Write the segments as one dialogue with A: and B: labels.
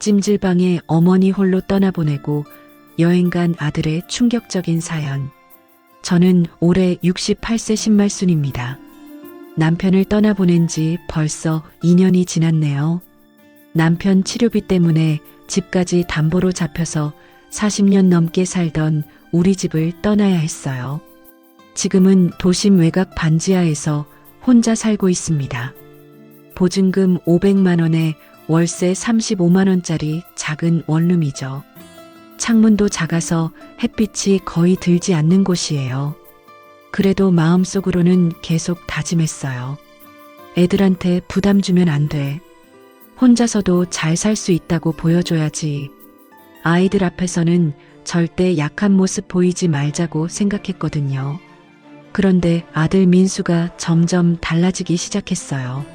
A: 찜질방에 어머니 홀로 떠나보내고 여행 간 아들의 충격적인 사연. 저는 올해 68세 신말순입니다. 남편을 떠나보낸 지 벌써 2년이 지났네요. 남편 치료비 때문에 집까지 담보로 잡혀서 40년 넘게 살던 우리 집을 떠나야 했어요. 지금은 도심 외곽 반지하에서 혼자 살고 있습니다. 보증금 500만 원에 월세 35만 원짜리 작은 원룸이죠. 창문도 작아서 햇빛이 거의 들지 않는 곳이에요. 그래도 마음속으로는 계속 다짐했어요. 애들한테 부담 주면 안 돼. 혼자서도 잘 살 수 있다고 보여줘야지. 아이들 앞에서는 절대 약한 모습 보이지 말자고 생각했거든요. 그런데 아들 민수가 점점 달라지기 시작했어요.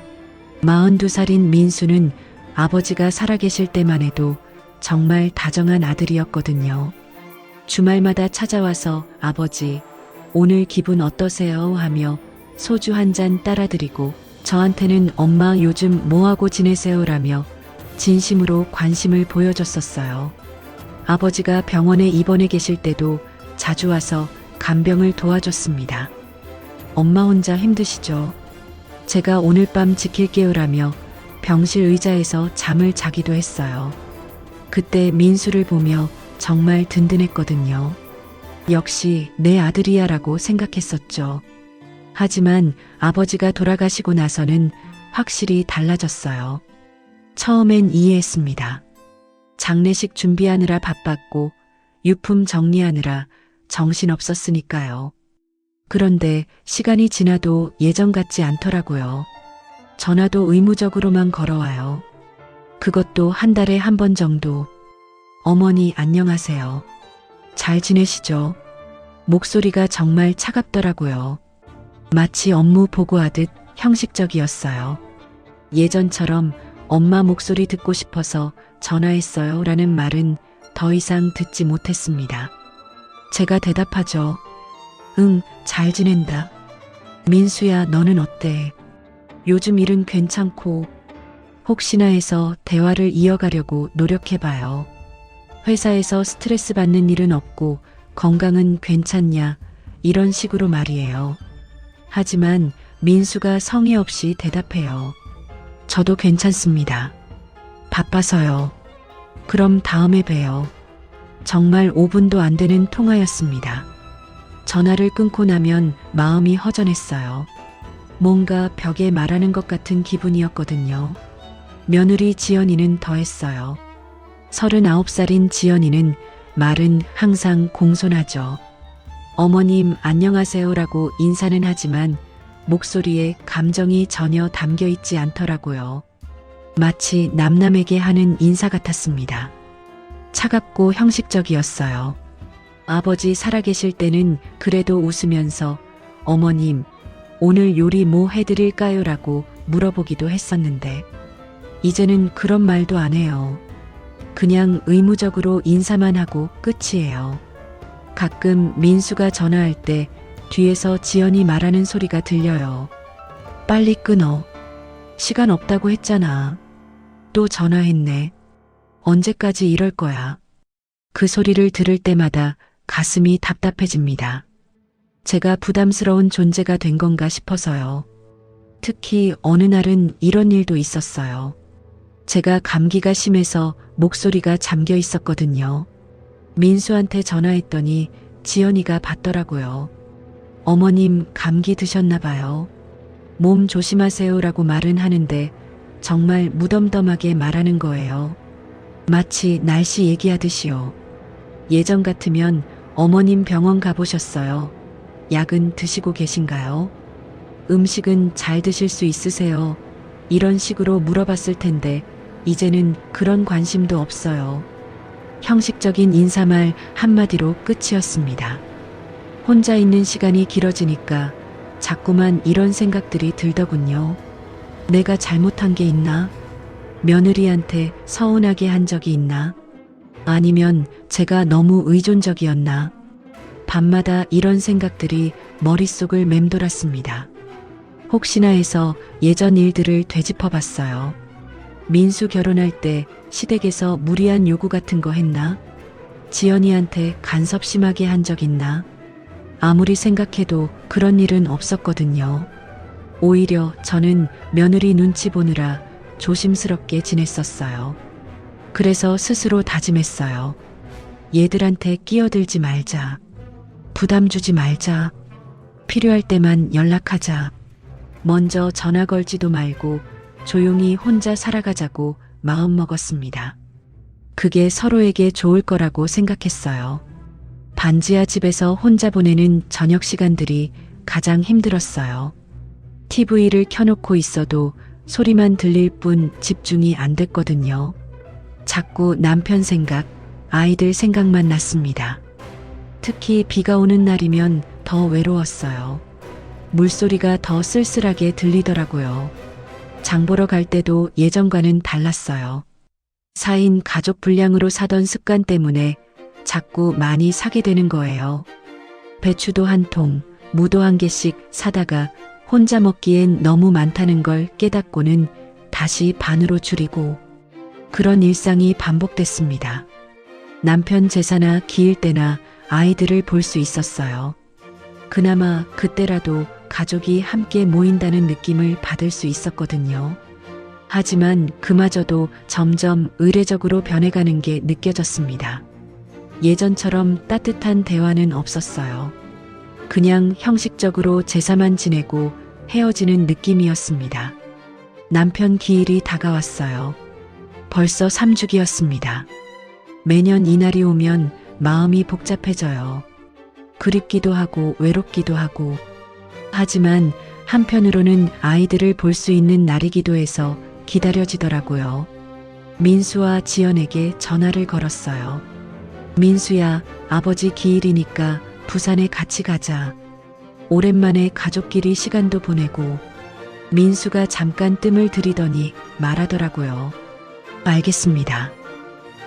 A: 42살인 민수는 아버지가 살아계실 때만 해도 정말 다정한 아들이었거든요. 주말마다 찾아와서 아버지, 오늘 기분 어떠세요? 하며 소주 한 잔 따라드리고 저한테는 엄마 요즘 뭐하고 지내세요? 라며 진심으로 관심을 보여줬었어요. 아버지가 병원에 입원해 계실 때도 자주 와서 간병을 도와줬습니다. 엄마 혼자 힘드시죠? 제가 오늘 밤 지킬게요 라며 병실 의자에서 잠을 자기도 했어요. 그때 민수를 보며 정말 든든했거든요. 역시 내 아들이야 라고 생각했었죠. 하지만 아버지가 돌아가시고 나서는 확실히 달라졌어요. 처음엔 이해했습니다. 장례식 준비하느라 바빴고 유품 정리하느라 정신없었으니까요. 그런데 시간이 지나도 예전 같지 않더라고요. 전화도 의무적으로만 걸어와요. 그것도 한 달에 한 번 정도. 어머니 안녕하세요. 잘 지내시죠? 목소리가 정말 차갑더라고요. 마치 업무 보고하듯 형식적이었어요. 예전처럼 엄마 목소리 듣고 싶어서 전화했어요 라는 말은 더 이상 듣지 못했습니다. 제가 대답하죠. 응, 잘 지낸다. 민수야, 너는 어때? 요즘 일은 괜찮고, 혹시나 해서 대화를 이어가려고 노력해봐요. 회사에서 스트레스 받는 일은 없고 건강은 괜찮냐, 이런 식으로 말이에요. 하지만 민수가 성의 없이 대답해요. 저도 괜찮습니다. 바빠서요. 그럼 다음에 봬요. 정말 5분도 안 되는 통화였습니다. 전화를 끊고 나면 마음이 허전했어요. 뭔가 벽에 말하는 것 같은 기분이었거든요. 며느리 지연이는 더했어요. 39살인 지연이는 말은 항상 공손하죠. 어머님 안녕하세요라고 인사는 하지만 목소리에 감정이 전혀 담겨 있지 않더라고요. 마치 남남에게 하는 인사 같았습니다. 차갑고 형식적이었어요. 아버지 살아계실 때는 그래도 웃으면서 어머님, 오늘 요리 뭐 해드릴까요? 라고 물어보기도 했었는데 이제는 그런 말도 안 해요. 그냥 의무적으로 인사만 하고 끝이에요. 가끔 민수가 전화할 때 뒤에서 지연이 말하는 소리가 들려요. 빨리 끊어. 시간 없다고 했잖아. 또 전화했네. 언제까지 이럴 거야. 그 소리를 들을 때마다 가슴이 답답해집니다. 제가 부담스러운 존재가 된 건가 싶어서요. 특히 어느 날은 이런 일도 있었어요. 제가 감기가 심해서 목소리가 잠겨 있었거든요. 민수한테 전화했더니 지연이가 받더라고요. 어머님 감기 드셨나 봐요. 몸 조심하세요라고 말은 하는데 정말 무덤덤하게 말하는 거예요. 마치 날씨 얘기하듯이요. 예전 같으면 어머님 병원 가보셨어요? 약은 드시고 계신가요? 음식은 잘 드실 수 있으세요? 이런 식으로 물어봤을 텐데 이제는 그런 관심도 없어요. 형식적인 인사말 한마디로 끝이었습니다. 혼자 있는 시간이 길어지니까 자꾸만 이런 생각들이 들더군요. 내가 잘못한 게 있나? 며느리한테 서운하게 한 적이 있나? 아니면 제가 너무 의존적이었나? 밤마다 이런 생각들이 머릿속을 맴돌았습니다. 혹시나 해서 예전 일들을 되짚어 봤어요. 민수 결혼할 때 시댁에서 무리한 요구 같은 거 했나? 지연이한테 간섭 심하게 한 적 있나? 아무리 생각해도 그런 일은 없었거든요. 오히려 저는 며느리 눈치 보느라 조심스럽게 지냈었어요. 그래서 스스로 다짐했어요. 얘들한테 끼어들지 말자. 부담 주지 말자. 필요할 때만 연락하자. 먼저 전화 걸지도 말고 조용히 혼자 살아가자고 마음먹었습니다. 그게 서로에게 좋을 거라고 생각했어요. 반지하 집에서 혼자 보내는 저녁 시간들이 가장 힘들었어요. TV를 켜놓고 있어도 소리만 들릴 뿐 집중이 안 됐거든요. 자꾸 남편 생각, 아이들 생각만 났습니다. 특히 비가 오는 날이면 더 외로웠어요. 물소리가 더 쓸쓸하게 들리더라고요. 장 보러 갈 때도 예전과는 달랐어요. 4인 가족 분량으로 사던 습관 때문에 자꾸 많이 사게 되는 거예요. 배추도 한 통, 무도 한 개씩 사다가 혼자 먹기엔 너무 많다는 걸 깨닫고는 다시 반으로 줄이고 그런 일상이 반복됐습니다. 남편 제사나 기일 때나 아이들을 볼 수 있었어요. 그나마 그때라도 가족이 함께 모인다는 느낌을 받을 수 있었거든요. 하지만 그마저도 점점 의례적으로 변해가는 게 느껴졌습니다. 예전처럼 따뜻한 대화는 없었어요. 그냥 형식적으로 제사만 지내고 헤어지는 느낌이었습니다. 남편 기일이 다가왔어요. 벌써 3주기였습니다. 매년 이날이 오면 마음이 복잡해져요. 그립기도 하고 외롭기도 하고. 하지만 한편으로는 아이들을 볼 수 있는 날이기도 해서 기다려지더라고요. 민수와 지연에게 전화를 걸었어요. 민수야, 아버지 기일이니까 부산에 같이 가자. 오랜만에 가족끼리 시간도 보내고. 민수가 잠깐 뜸을 들이더니 말하더라고요. 알겠습니다.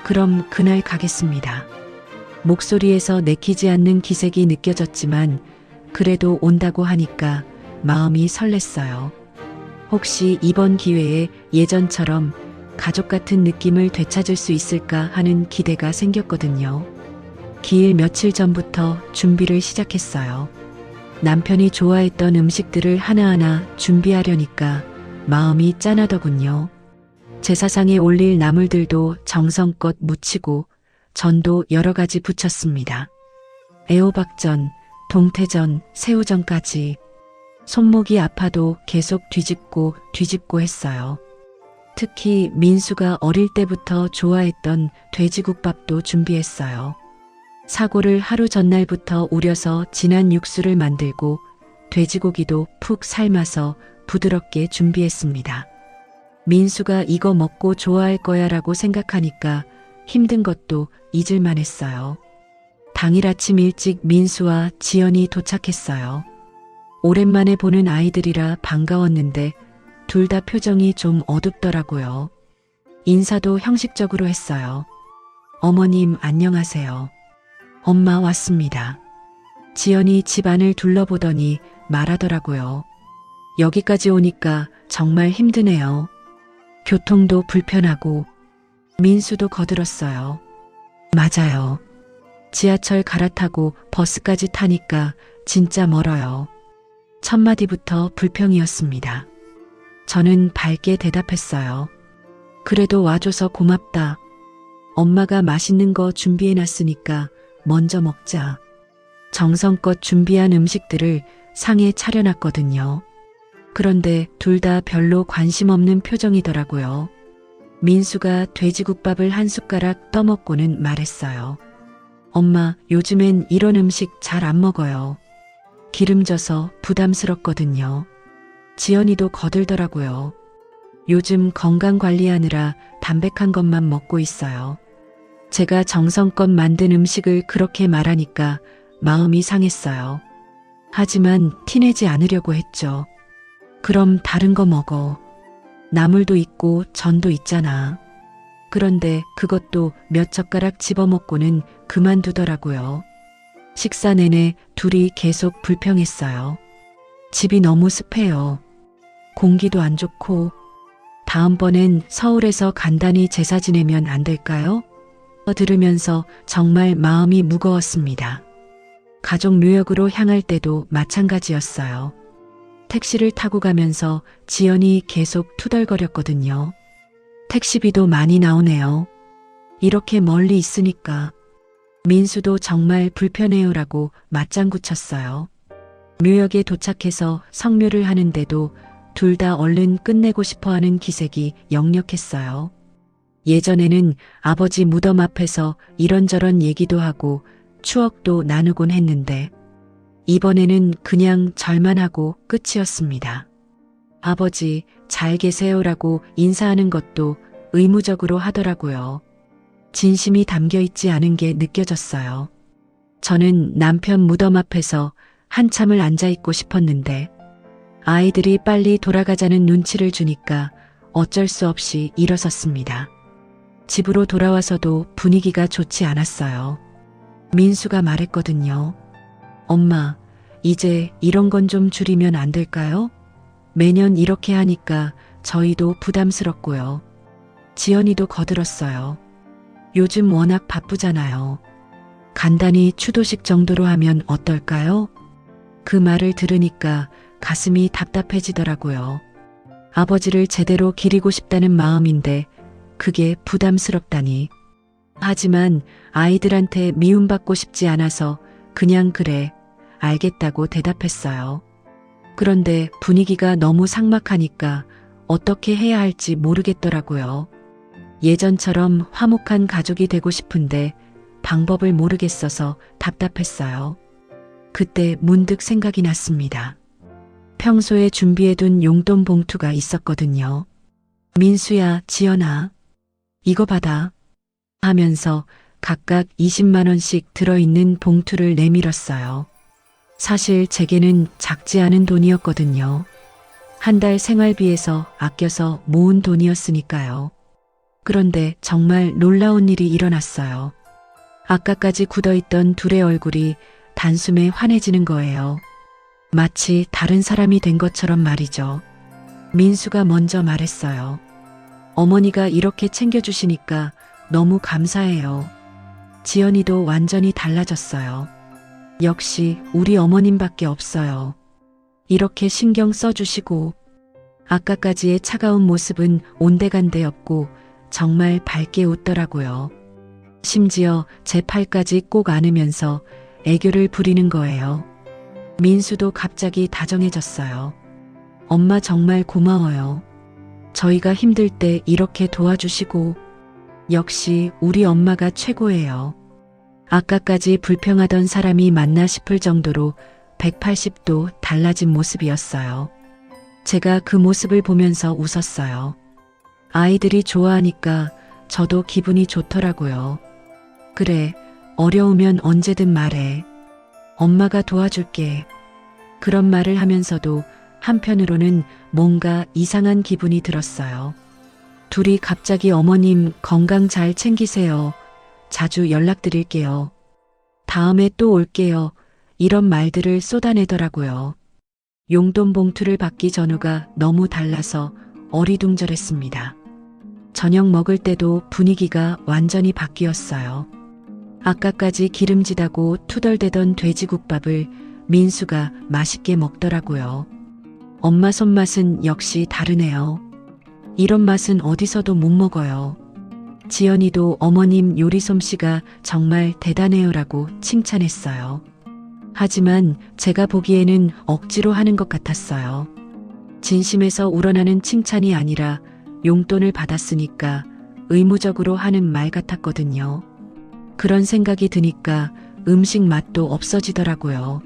A: 그럼 그날 가겠습니다. 목소리에서 내키지 않는 기색이 느껴졌지만 그래도 온다고 하니까 마음이 설렜어요. 혹시 이번 기회에 예전처럼 가족 같은 느낌을 되찾을 수 있을까 하는 기대가 생겼거든요. 기일 며칠 전부터 준비를 시작했어요. 남편이 좋아했던 음식들을 하나하나 준비하려니까 마음이 짠하더군요. 제사상에 올릴 나물들도 정성껏 무치고 전도 여러 가지 부쳤습니다. 애호박전, 동태전, 새우전까지. 손목이 아파도 계속 뒤집고 했어요. 특히 민수가 어릴 때부터 좋아했던 돼지국밥도 준비했어요. 사고를 하루 전날부터 우려서 진한 육수를 만들고 돼지고기도 푹 삶아서 부드럽게 준비했습니다. 민수가 이거 먹고 좋아할 거야 라고 생각하니까 힘든 것도 잊을만 했어요. 당일 아침 일찍 민수와 지연이 도착했어요. 오랜만에 보는 아이들이라 반가웠는데 둘 다 표정이 좀 어둡더라고요. 인사도 형식적으로 했어요. 어머님 안녕하세요. 엄마 왔습니다. 지연이 집안을 둘러보더니 말하더라고요. 여기까지 오니까 정말 힘드네요. 교통도 불편하고. 민수도 거들었어요. 맞아요. 지하철 갈아타고 버스까지 타니까 진짜 멀어요. 첫 마디부터 불평이었습니다. 저는 밝게 대답했어요. 그래도 와줘서 고맙다. 엄마가 맛있는 거 준비해놨으니까 먼저 먹자. 정성껏 준비한 음식들을 상에 차려놨거든요. 그런데 둘 다 별로 관심 없는 표정이더라고요. 민수가 돼지국밥을 한 숟가락 떠먹고는 말했어요. 엄마, 요즘엔 이런 음식 잘 안 먹어요. 기름져서 부담스럽거든요. 지연이도 거들더라고요. 요즘 건강 관리하느라 담백한 것만 먹고 있어요. 제가 정성껏 만든 음식을 그렇게 말하니까 마음이 상했어요. 하지만 티내지 않으려고 했죠. 그럼 다른 거 먹어. 나물도 있고 전도 있잖아. 그런데 그것도 몇 젓가락 집어먹고는 그만두더라고요. 식사 내내 둘이 계속 불평했어요. 집이 너무 습해요. 공기도 안 좋고 다음번엔 서울에서 간단히 제사 지내면 안 될까요? 들으면서 정말 마음이 무거웠습니다. 가족 묘역으로 향할 때도 마찬가지였어요. 택시를 타고 가면서 지연이 계속 투덜거렸거든요. 택시비도 많이 나오네요. 이렇게 멀리 있으니까. 민수도 정말 불편해요라고 맞장구 쳤어요. 묘역에 도착해서 성묘를 하는데도 둘 다 얼른 끝내고 싶어하는 기색이 역력했어요. 예전에는 아버지 무덤 앞에서 이런저런 얘기도 하고 추억도 나누곤 했는데 이번에는 그냥 절만 하고 끝이었습니다. 아버지 잘 계세요라고 인사하는 것도 의무적으로 하더라고요. 진심이 담겨 있지 않은 게 느껴졌어요. 저는 남편 무덤 앞에서 한참을 앉아 있고 싶었는데 아이들이 빨리 돌아가자는 눈치를 주니까 어쩔 수 없이 일어섰습니다. 집으로 돌아와서도 분위기가 좋지 않았어요. 민수가 말했거든요. 엄마, 이제 이런 건 좀 줄이면 안 될까요? 매년 이렇게 하니까 저희도 부담스럽고요. 지연이도 거들었어요. 요즘 워낙 바쁘잖아요. 간단히 추도식 정도로 하면 어떨까요? 그 말을 들으니까 가슴이 답답해지더라고요. 아버지를 제대로 기리고 싶다는 마음인데 그게 부담스럽다니. 하지만 아이들한테 미움받고 싶지 않아서 그냥 그래, 알겠다고 대답했어요. 그런데 분위기가 너무 삭막하니까 어떻게 해야 할지 모르겠더라고요. 예전처럼 화목한 가족이 되고 싶은데 방법을 모르겠어서 답답했어요. 그때 문득 생각이 났습니다. 평소에 준비해둔 용돈 봉투가 있었거든요. 민수야, 지연아, 이거 받아 하면서 각각 20만 원씩 들어있는 봉투를 내밀었어요. 사실 제게는 작지 않은 돈이었거든요. 한 달 생활비에서 아껴서 모은 돈이었으니까요. 그런데 정말 놀라운 일이 일어났어요. 아까까지 굳어있던 둘의 얼굴이 단숨에 환해지는 거예요. 마치 다른 사람이 된 것처럼 말이죠. 민수가 먼저 말했어요. 어머니가 이렇게 챙겨주시니까 너무 감사해요. 지연이도 완전히 달라졌어요. 역시 우리 어머님밖에 없어요. 이렇게 신경 써주시고 아까까지의 차가운 모습은 온데간데 없고 정말 밝게 웃더라고요. 심지어 제 팔까지 꼭 안으면서 애교를 부리는 거예요. 민수도 갑자기 다정해졌어요. 엄마 정말 고마워요. 저희가 힘들 때 이렇게 도와주시고 역시 우리 엄마가 최고예요. 아까까지 불평하던 사람이 맞나 싶을 정도로 180도 달라진 모습이었어요. 제가 그 모습을 보면서 웃었어요. 아이들이 좋아하니까 저도 기분이 좋더라고요. 그래, 어려우면 언제든 말해. 엄마가 도와줄게. 그런 말을 하면서도 한편으로는 뭔가 이상한 기분이 들었어요. 둘이 갑자기 어머님 건강 잘 챙기세요. 자주 연락드릴게요. 다음에 또 올게요. 이런 말들을 쏟아내더라고요. 용돈 봉투를 받기 전후가 너무 달라서 어리둥절했습니다. 저녁 먹을 때도 분위기가 완전히 바뀌었어요. 아까까지 기름지다고 투덜대던 돼지국밥을 민수가 맛있게 먹더라고요. 엄마 손맛은 역시 다르네요. 이런 맛은 어디서도 못 먹어요. 지연이도 어머님 요리 솜씨가 정말 대단해요라고 칭찬했어요. 하지만 제가 보기에는 억지로 하는 것 같았어요. 진심에서 우러나는 칭찬이 아니라 용돈을 받았으니까 의무적으로 하는 말 같았거든요. 그런 생각이 드니까 음식 맛도 없어지더라고요.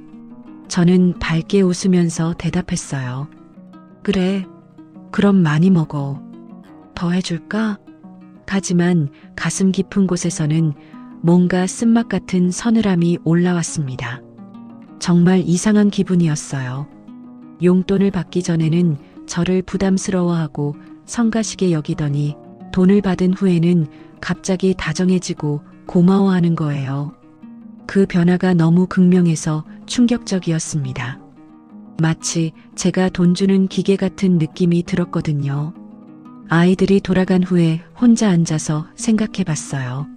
A: 저는 밝게 웃으면서 대답했어요. 그래, 그럼 많이 먹어. 더 해줄까? 하지만 가슴 깊은 곳에서는 뭔가 쓴맛 같은 서늘함이 올라왔습니다. 정말 이상한 기분이었어요. 용돈을 받기 전에는 저를 부담스러워하고 성가시게 여기더니 돈을 받은 후에는 갑자기 다정해지고 고마워하는 거예요. 그 변화가 너무 극명해서 충격적이었습니다. 마치 제가 돈 주는 기계 같은 느낌이 들었거든요. 아이들이 돌아간 후에 혼자 앉아서 생각해 봤어요.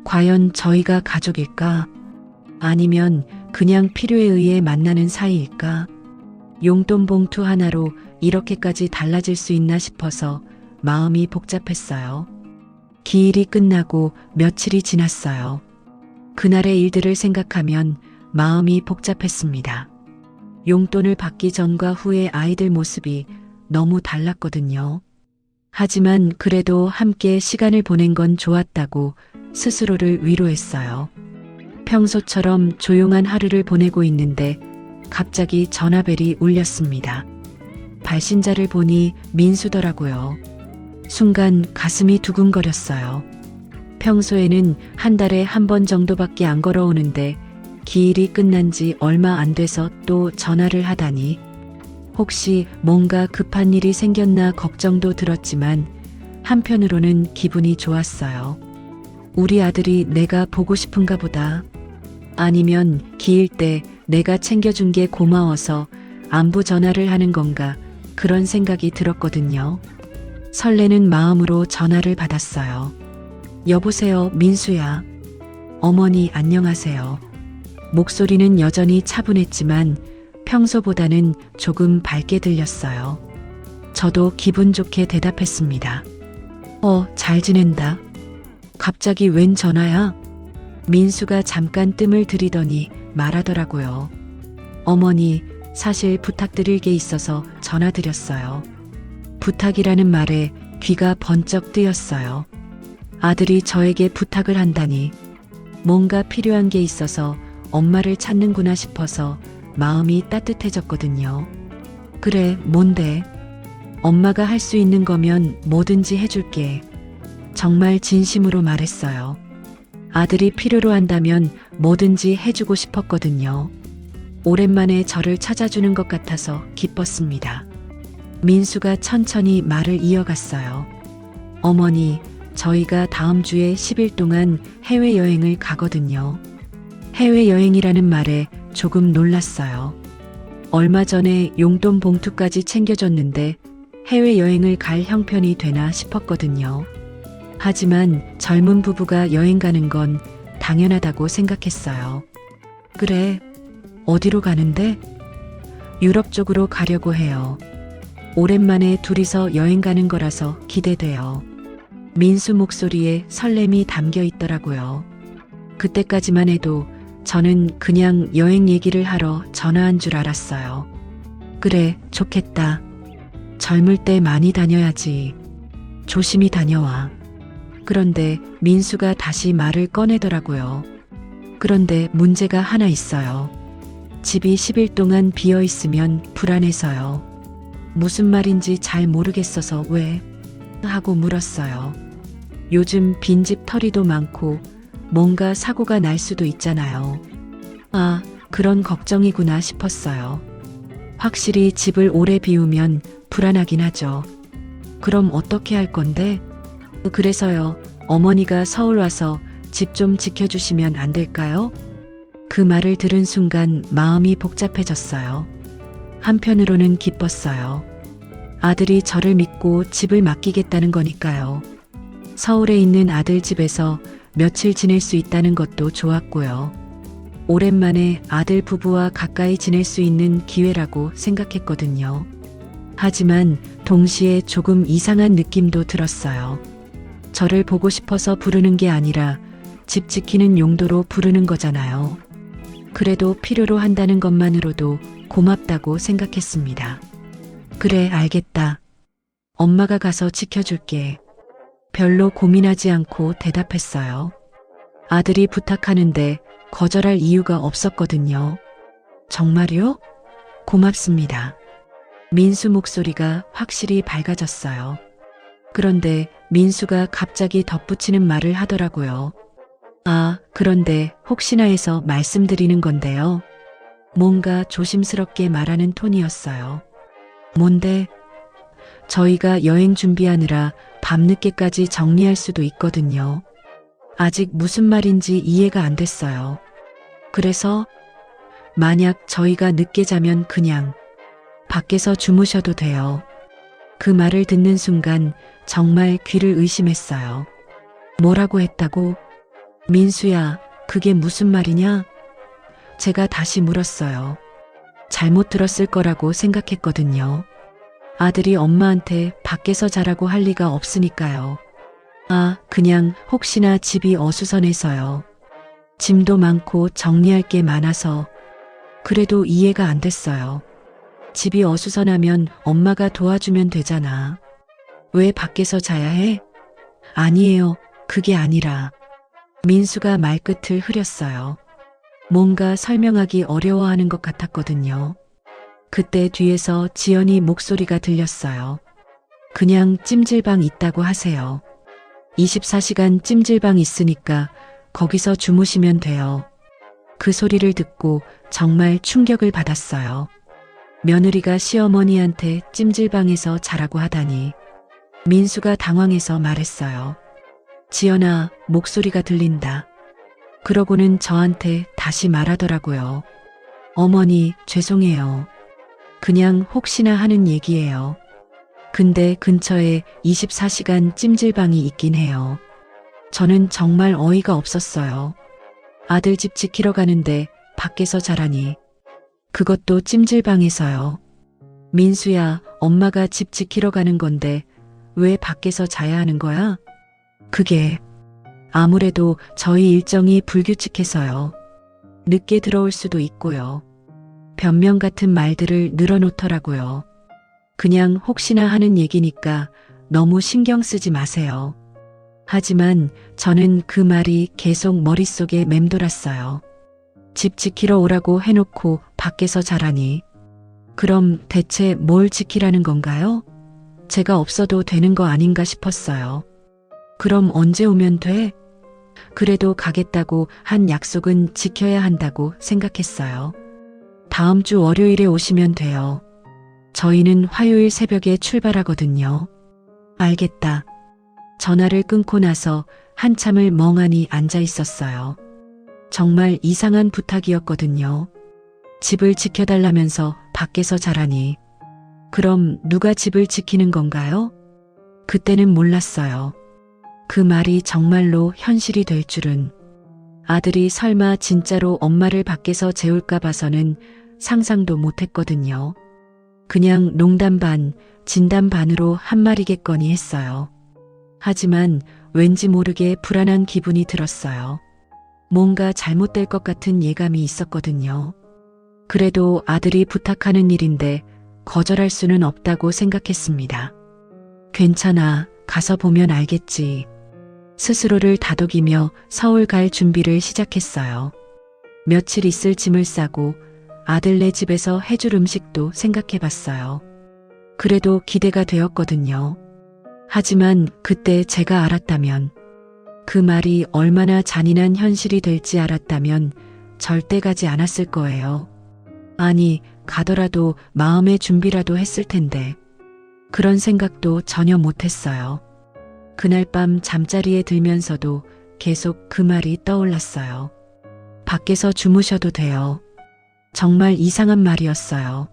A: 과연 저희가 가족일까? 아니면 그냥 필요에 의해 만나는 사이일까? 용돈 봉투 하나로 이렇게까지 달라질 수 있나 싶어서 마음이 복잡했어요. 기일이 끝나고 며칠이 지났어요. 그날의 일들을 생각하면 마음이 복잡했습니다. 용돈을 받기 전과 후의 아이들 모습이 너무 달랐거든요. 하지만 그래도 함께 시간을 보낸 건 좋았다고 스스로를 위로했어요. 평소처럼 조용한 하루를 보내고 있는데 갑자기 전화벨이 울렸습니다. 발신자를 보니 민수더라고요. 순간 가슴이 두근거렸어요. 평소에는 한 달에 한 번 정도밖에 안 걸어오는데 기일이 끝난 지 얼마 안 돼서 또 전화를 하다니 혹시 뭔가 급한 일이 생겼나 걱정도 들었지만 한편으로는 기분이 좋았어요. 우리 아들이 내가 보고 싶은가 보다. 아니면 기일 때 내가 챙겨준 게 고마워서 안부 전화를 하는 건가 그런 생각이 들었거든요. 설레는 마음으로 전화를 받았어요. 여보세요, 민수야. 어머니 안녕하세요. 목소리는 여전히 차분했지만 평소보다는 조금 밝게 들렸어요. 저도 기분 좋게 대답했습니다. 잘 지낸다. 갑자기 웬 전화야? 민수가 잠깐 뜸을 들이더니 말하더라고요. 어머니, 사실 부탁드릴 게 있어서 전화드렸어요. 부탁이라는 말에 귀가 번쩍 뜨였어요. 아들이 저에게 부탁을 한다니 뭔가 필요한 게 있어서 엄마를 찾는구나 싶어서 마음이 따뜻해졌거든요. 그래, 뭔데? 엄마가 할 수 있는 거면 뭐든지 해줄게. 정말 진심으로 말했어요. 아들이 필요로 한다면 뭐든지 해주고 싶었거든요. 오랜만에 저를 찾아주는 것 같아서 기뻤습니다. 민수가 천천히 말을 이어갔어요. 어머니, 저희가 다음 주에 10일 동안 해외여행을 가거든요. 해외여행이라는 말에 조금 놀랐어요. 얼마 전에 용돈 봉투까지 챙겨줬는데 해외여행을 갈 형편이 되나 싶었거든요. 하지만 젊은 부부가 여행 가는 건 당연하다고 생각했어요. 그래, 어디로 가는데? 유럽 쪽으로 가려고 해요. 오랜만에 둘이서 여행 가는 거라서 기대돼요. 민수 목소리에 설렘이 담겨 있더라고요. 그때까지만 해도 저는 그냥 여행 얘기를 하러 전화한 줄 알았어요. 그래, 좋겠다. 젊을 때 많이 다녀야지. 조심히 다녀와. 그런데 민수가 다시 말을 꺼내더라고요. 그런데 문제가 하나 있어요. 집이 10일 동안 비어 있으면 불안해서요. 무슨 말인지 잘 모르겠어서 왜? 하고 물었어요. 요즘 빈집 털이도 많고 뭔가 사고가 날 수도 있잖아요. 아, 그런 걱정이구나 싶었어요. 확실히 집을 오래 비우면 불안하긴 하죠. 그럼 어떻게 할 건데? 그래서요, 어머니가 서울 와서 집 좀 지켜주시면 안 될까요? 그 말을 들은 순간 마음이 복잡해졌어요. 한편으로는 기뻤어요. 아들이 저를 믿고 집을 맡기겠다는 거니까요. 서울에 있는 아들 집에서 며칠 지낼 수 있다는 것도 좋았고요. 오랜만에 아들 부부와 가까이 지낼 수 있는 기회라고 생각했거든요. 하지만 동시에 조금 이상한 느낌도 들었어요. 저를 보고 싶어서 부르는 게 아니라 집 지키는 용도로 부르는 거잖아요. 그래도 필요로 한다는 것만으로도 고맙다고 생각했습니다. 그래, 알겠다. 엄마가 가서 지켜줄게. 별로 고민하지 않고 대답했어요. 아들이 부탁하는데 거절할 이유가 없었거든요. 정말요? 고맙습니다. 민수 목소리가 확실히 밝아졌어요. 그런데 민수가 갑자기 덧붙이는 말을 하더라고요. 아, 그런데 혹시나 해서 말씀드리는 건데요. 뭔가 조심스럽게 말하는 톤이었어요. 뭔데? 저희가 여행 준비하느라 밤늦게까지 정리할 수도 있거든요. 아직 무슨 말인지 이해가 안 됐어요. 그래서 만약 저희가 늦게 자면 그냥 밖에서 주무셔도 돼요. 그 말을 듣는 순간 정말 귀를 의심했어요. 뭐라고 했다고? 민수야, 그게 무슨 말이냐? 제가 다시 물었어요. 잘못 들었을 거라고 생각했거든요. 아들이 엄마한테 밖에서 자라고 할 리가 없으니까요. 아, 그냥 혹시나 집이 어수선해서요. 짐도 많고 정리할 게 많아서. 그래도 이해가 안 됐어요. 집이 어수선하면 엄마가 도와주면 되잖아. 왜 밖에서 자야 해? 아니에요. 그게 아니라. 민수가 말끝을 흐렸어요. 뭔가 설명하기 어려워하는 것 같았거든요. 그때 뒤에서 지연이 목소리가 들렸어요. 그냥 찜질방 있다고 하세요. 24시간 찜질방 있으니까 거기서 주무시면 돼요. 그 소리를 듣고 정말 충격을 받았어요. 며느리가 시어머니한테 찜질방에서 자라고 하다니. 민수가 당황해서 말했어요. 지연아, 목소리가 들린다. 그러고는 저한테 다시 말하더라고요. 어머니, 죄송해요. 그냥 혹시나 하는 얘기예요. 근데 근처에 24시간 찜질방이 있긴 해요. 저는 정말 어이가 없었어요. 아들 집 지키러 가는데 밖에서 자라니. 그것도 찜질방에서요. 민수야, 엄마가 집 지키러 가는 건데 왜 밖에서 자야 하는 거야? 그게 아무래도 저희 일정이 불규칙해서요. 늦게 들어올 수도 있고요. 변명 같은 말들을 늘어놓더라고요. 그냥 혹시나 하는 얘기니까 너무 신경 쓰지 마세요. 하지만 저는 그 말이 계속 머릿속에 맴돌았어요. 집 지키러 오라고 해놓고 밖에서 자라니. 그럼 대체 뭘 지키라는 건가요? 제가 없어도 되는 거 아닌가 싶었어요. 그럼 언제 오면 돼? 그래도 가겠다고 한 약속은 지켜야 한다고 생각했어요. 다음 주 월요일에 오시면 돼요. 저희는 화요일 새벽에 출발하거든요. 알겠다. 전화를 끊고 나서 한참을 멍하니 앉아 있었어요. 정말 이상한 부탁이었거든요. 집을 지켜달라면서 밖에서 자라니. 그럼 누가 집을 지키는 건가요? 그때는 몰랐어요. 그 말이 정말로 현실이 될 줄은. 아들이 설마 진짜로 엄마를 밖에서 재울까 봐서는 상상도 못했거든요. 그냥 농담 반, 진담 반으로 한 말이겠거니 했어요. 하지만 왠지 모르게 불안한 기분이 들었어요. 뭔가 잘못될 것 같은 예감이 있었거든요. 그래도 아들이 부탁하는 일인데 거절할 수는 없다고 생각했습니다. 괜찮아, 가서 보면 알겠지. 스스로를 다독이며 서울 갈 준비를 시작했어요. 며칠 있을 짐을 싸고 아들네 집에서 해줄 음식도 생각해봤어요. 그래도 기대가 되었거든요. 하지만 그때 제가 알았다면, 그 말이 얼마나 잔인한 현실이 될지 알았다면 절대 가지 않았을 거예요. 아니, 가더라도 마음의 준비라도 했을 텐데. 그런 생각도 전혀 못했어요. 그날 밤 잠자리에 들면서도 계속 그 말이 떠올랐어요. 밖에서 주무셔도 돼요. 정말 이상한 말이었어요.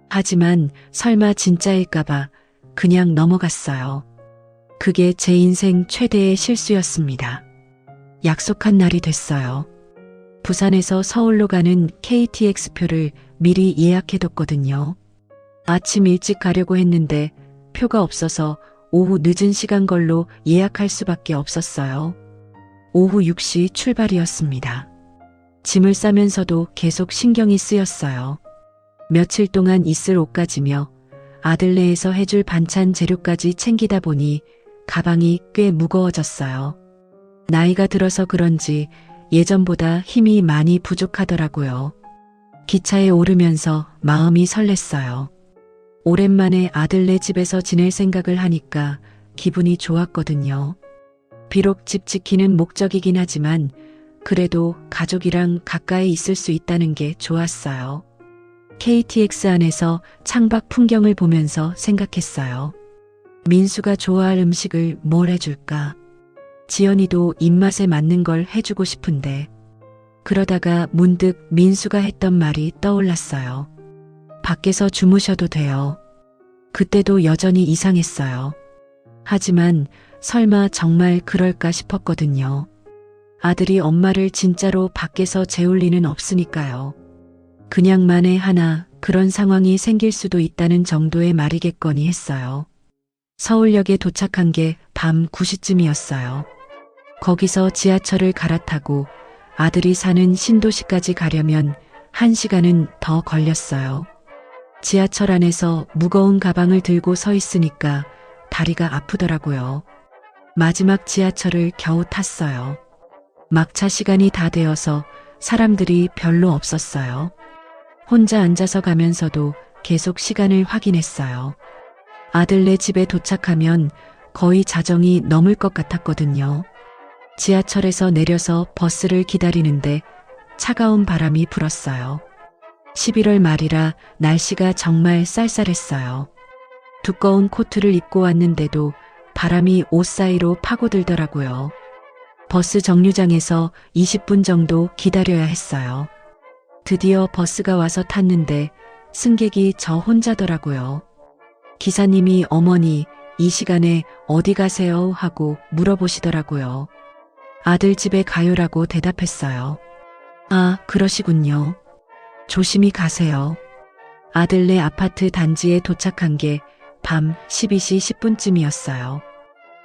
A: 하지만 설마 진짜일까봐 그냥 넘어갔어요. 그게 제 인생 최대의 실수였습니다. 약속한 날이 됐어요. 부산에서 서울로 가는 KTX표를 미리 예약해뒀거든요. 아침 일찍 가려고 했는데 표가 없어서 오후 늦은 시간 걸로 예약할 수밖에 없었어요. 오후 6시 출발이었습니다. 짐을 싸면서도 계속 신경이 쓰였어요. 며칠 동안 있을 옷까지며 아들네에서 해줄 반찬 재료까지 챙기다 보니 가방이 꽤 무거워졌어요. 나이가 들어서 그런지 예전보다 힘이 많이 부족하더라고요. 기차에 오르면서 마음이 설렜어요. 오랜만에 아들네 집에서 지낼 생각을 하니까 기분이 좋았거든요. 비록 집 지키는 목적이긴 하지만 그래도 가족이랑 가까이 있을 수 있다는 게 좋았어요. KTX 안에서 창밖 풍경을 보면서 생각했어요. 민수가 좋아할 음식을 뭘 해줄까? 지연이도 입맛에 맞는 걸 해주고 싶은데. 그러다가 문득 민수가 했던 말이 떠올랐어요. 밖에서 주무셔도 돼요. 그때도 여전히 이상했어요. 하지만 설마 정말 그럴까 싶었거든요. 아들이 엄마를 진짜로 밖에서 재울 리는 없으니까요. 그냥 만에 하나 그런 상황이 생길 수도 있다는 정도의 말이겠거니 했어요. 서울역에 도착한 게 밤 9시쯤이었어요. 거기서 지하철을 갈아타고 아들이 사는 신도시까지 가려면 1시간은 더 걸렸어요. 지하철 안에서 무거운 가방을 들고 서 있으니까 다리가 아프더라고요. 마지막 지하철을 겨우 탔어요. 막차 시간이 다 되어서 사람들이 별로 없었어요. 혼자 앉아서 가면서도 계속 시간을 확인했어요. 아들네 집에 도착하면 거의 자정이 넘을 것 같았거든요. 지하철에서 내려서 버스를 기다리는데 차가운 바람이 불었어요. 11월 말이라 날씨가 정말 쌀쌀했어요. 두꺼운 코트를 입고 왔는데도 바람이 옷 사이로 파고들더라고요. 버스 정류장에서 20분 정도 기다려야 했어요. 드디어 버스가 와서 탔는데 승객이 저 혼자더라고요. 기사님이 어머니, 이 시간에 어디 가세요? 하고 물어보시더라고요. 아들 집에 가요라고 대답했어요. 아, 그러시군요. 조심히 가세요. 아들네 아파트 단지에 도착한 게 밤 12시 10분쯤이었어요.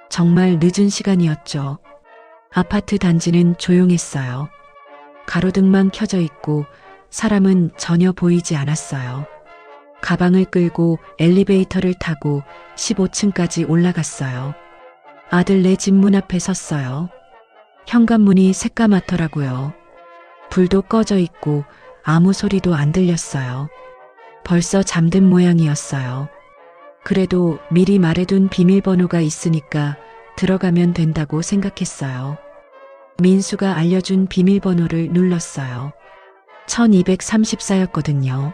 A: 정말 늦은 시간이었죠. 아파트 단지는 조용했어요. 가로등만 켜져 있고 사람은 전혀 보이지 않았어요. 가방을 끌고 엘리베이터를 타고 15층까지 올라갔어요. 아들네 집 문 앞에 섰어요. 현관문이 새까맣더라고요. 불도 꺼져 있고 아무 소리도 안 들렸어요. 벌써 잠든 모양이었어요. 그래도 미리 말해둔 비밀번호가 있으니까 들어가면 된다고 생각했어요. 민수가 알려준 비밀번호를 눌렀어요. 1234였거든요.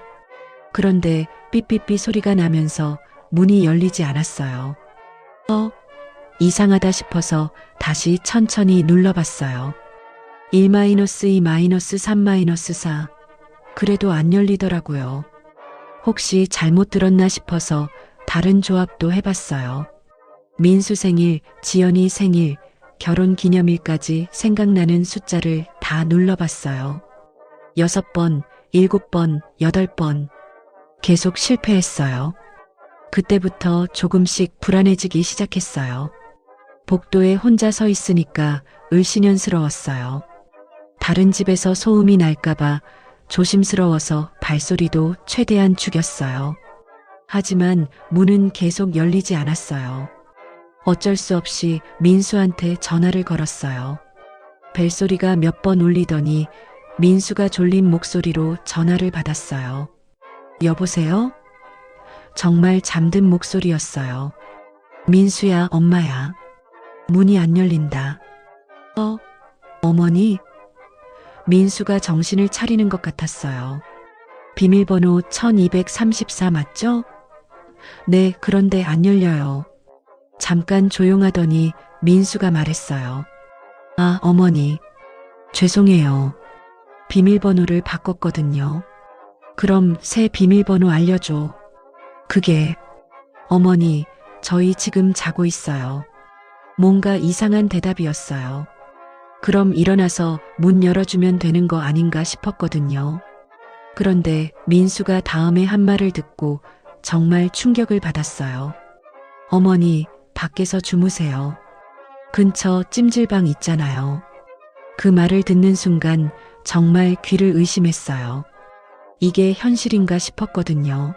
A: 그런데 삐삐삐 소리가 나면서 문이 열리지 않았어요. 이상하다 싶어서 다시 천천히 눌러봤어요. 1-2-3-4 그래도 안 열리더라고요. 혹시 잘못 들었나 싶어서 다른 조합도 해봤어요. 민수 생일, 지연이 생일, 결혼 기념일까지 생각나는 숫자를 다 눌러봤어요. 6번, 7번, 8번. 계속 실패했어요. 그때부터 조금씩 불안해지기 시작했어요. 복도에 혼자 서 있으니까 을씨년스러웠어요. 다른 집에서 소음이 날까봐 조심스러워서 발소리도 최대한 죽였어요. 하지만 문은 계속 열리지 않았어요. 어쩔 수 없이 민수한테 전화를 걸었어요. 벨소리가 몇 번 울리더니 민수가 졸린 목소리로 전화를 받았어요. 여보세요? 정말 잠든 목소리였어요. 민수야, 엄마야. 문이 안 열린다. 어머니? 민수가 정신을 차리는 것 같았어요. 비밀번호 1234 맞죠? 네, 그런데 안 열려요. 잠깐 조용하더니 민수가 말했어요. 아, 어머니. 죄송해요. 비밀번호를 바꿨거든요. 그럼 새 비밀번호 알려줘. 그게, 어머니, 저희 지금 자고 있어요. 뭔가 이상한 대답이었어요. 그럼 일어나서 문 열어주면 되는 거 아닌가 싶었거든요. 그런데 민수가 다음에 한 말을 듣고 정말 충격을 받았어요. 어머니, 밖에서 주무세요. 근처 찜질방 있잖아요. 그 말을 듣는 순간 정말 귀를 의심했어요. 이게 현실인가 싶었거든요.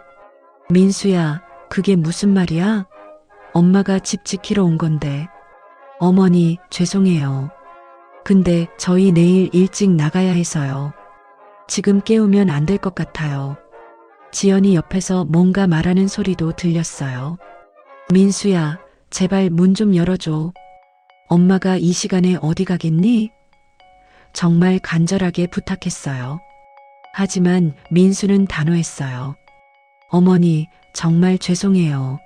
A: 민수야, 그게 무슨 말이야? 엄마가 집 지키러 온 건데. 어머니, 죄송해요. 근데 저희 내일 일찍 나가야 해서요. 지금 깨우면 안 될 것 같아요. 지연이 옆에서 뭔가 말하는 소리도 들렸어요. 민수야, 제발 문 좀 열어줘. 엄마가 이 시간에 어디 가겠니? 정말 간절하게 부탁했어요. 하지만 민수는 단호했어요. 어머니, 정말 죄송해요.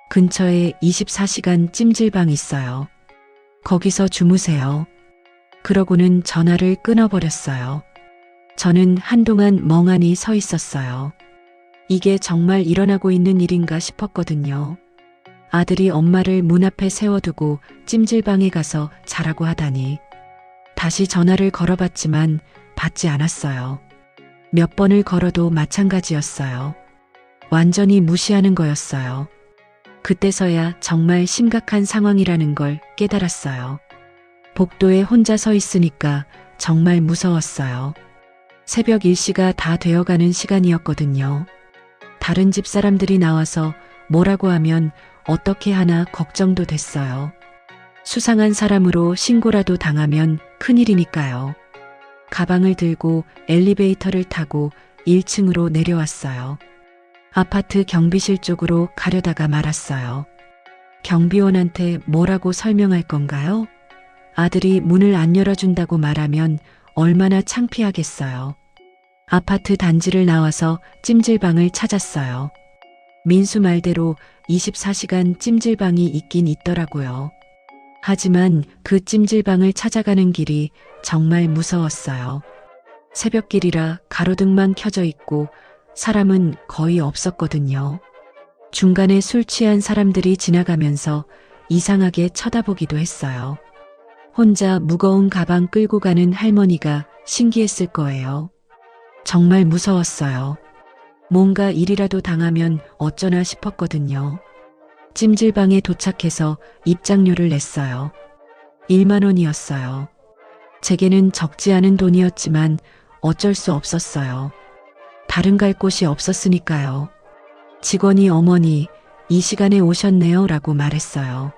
A: 근처에 24시간 찜질방 있어요. 거기서 주무세요. 그러고는 전화를 끊어버렸어요. 저는 한동안 멍하니 서 있었어요. 이게 정말 일어나고 있는 일인가 싶었거든요. 아들이 엄마를 문 앞에 세워두고 찜질방에 가서 자라고 하다니. 다시 전화를 걸어봤지만 받지 않았어요. 몇 번을 걸어도 마찬가지였어요. 완전히 무시하는 거였어요. 그때서야 정말 심각한 상황이라는 걸 깨달았어요. 복도에 혼자 서 있으니까 정말 무서웠어요. 새벽 1시가 다 되어가는 시간이었거든요. 다른 집 사람들이 나와서 뭐라고 하면 어떻게 하나 걱정도 됐어요. 수상한 사람으로 신고라도 당하면 큰일이니까요. 가방을 들고 엘리베이터를 타고 1층으로 내려왔어요. 아파트 경비실 쪽으로 가려다가 말았어요. 경비원한테 뭐라고 설명할 건가요? 아들이 문을 안 열어준다고 말하면 얼마나 창피하겠어요. 아파트 단지를 나와서 찜질방을 찾았어요. 민수 말대로 24시간 찜질방이 있긴 있더라고요. 하지만 그 찜질방을 찾아가는 길이 정말 무서웠어요. 새벽길이라 가로등만 켜져 있고 사람은 거의 없었거든요. 중간에 술 취한 사람들이 지나가면서 이상하게 쳐다보기도 했어요. 혼자 무거운 가방 끌고 가는 할머니가 신기했을 거예요. 정말 무서웠어요. 뭔가 일이라도 당하면 어쩌나 싶었거든요. 찜질방에 도착해서 입장료를 냈어요. 1만 원이었어요. 제게는 적지 않은 돈이었지만 어쩔 수 없었어요. 다른 갈 곳이 없었으니까요. 직원이 어머니, 이 시간에 오셨네요 라고 말했어요.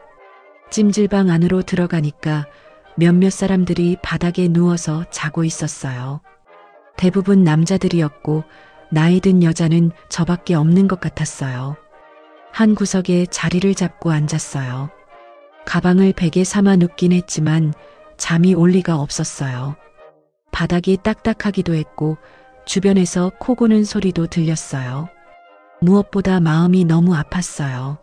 A: 찜질방 안으로 들어가니까 몇몇 사람들이 바닥에 누워서 자고 있었어요. 대부분 남자들이었고 나이 든 여자는 저밖에 없는 것 같았어요. 한 구석에 자리를 잡고 앉았어요. 가방을 베개 삼아 눕긴 했지만 잠이 올 리가 없었어요. 바닥이 딱딱하기도 했고 주변에서 코 고는 소리도 들렸어요. 무엇보다 마음이 너무 아팠어요.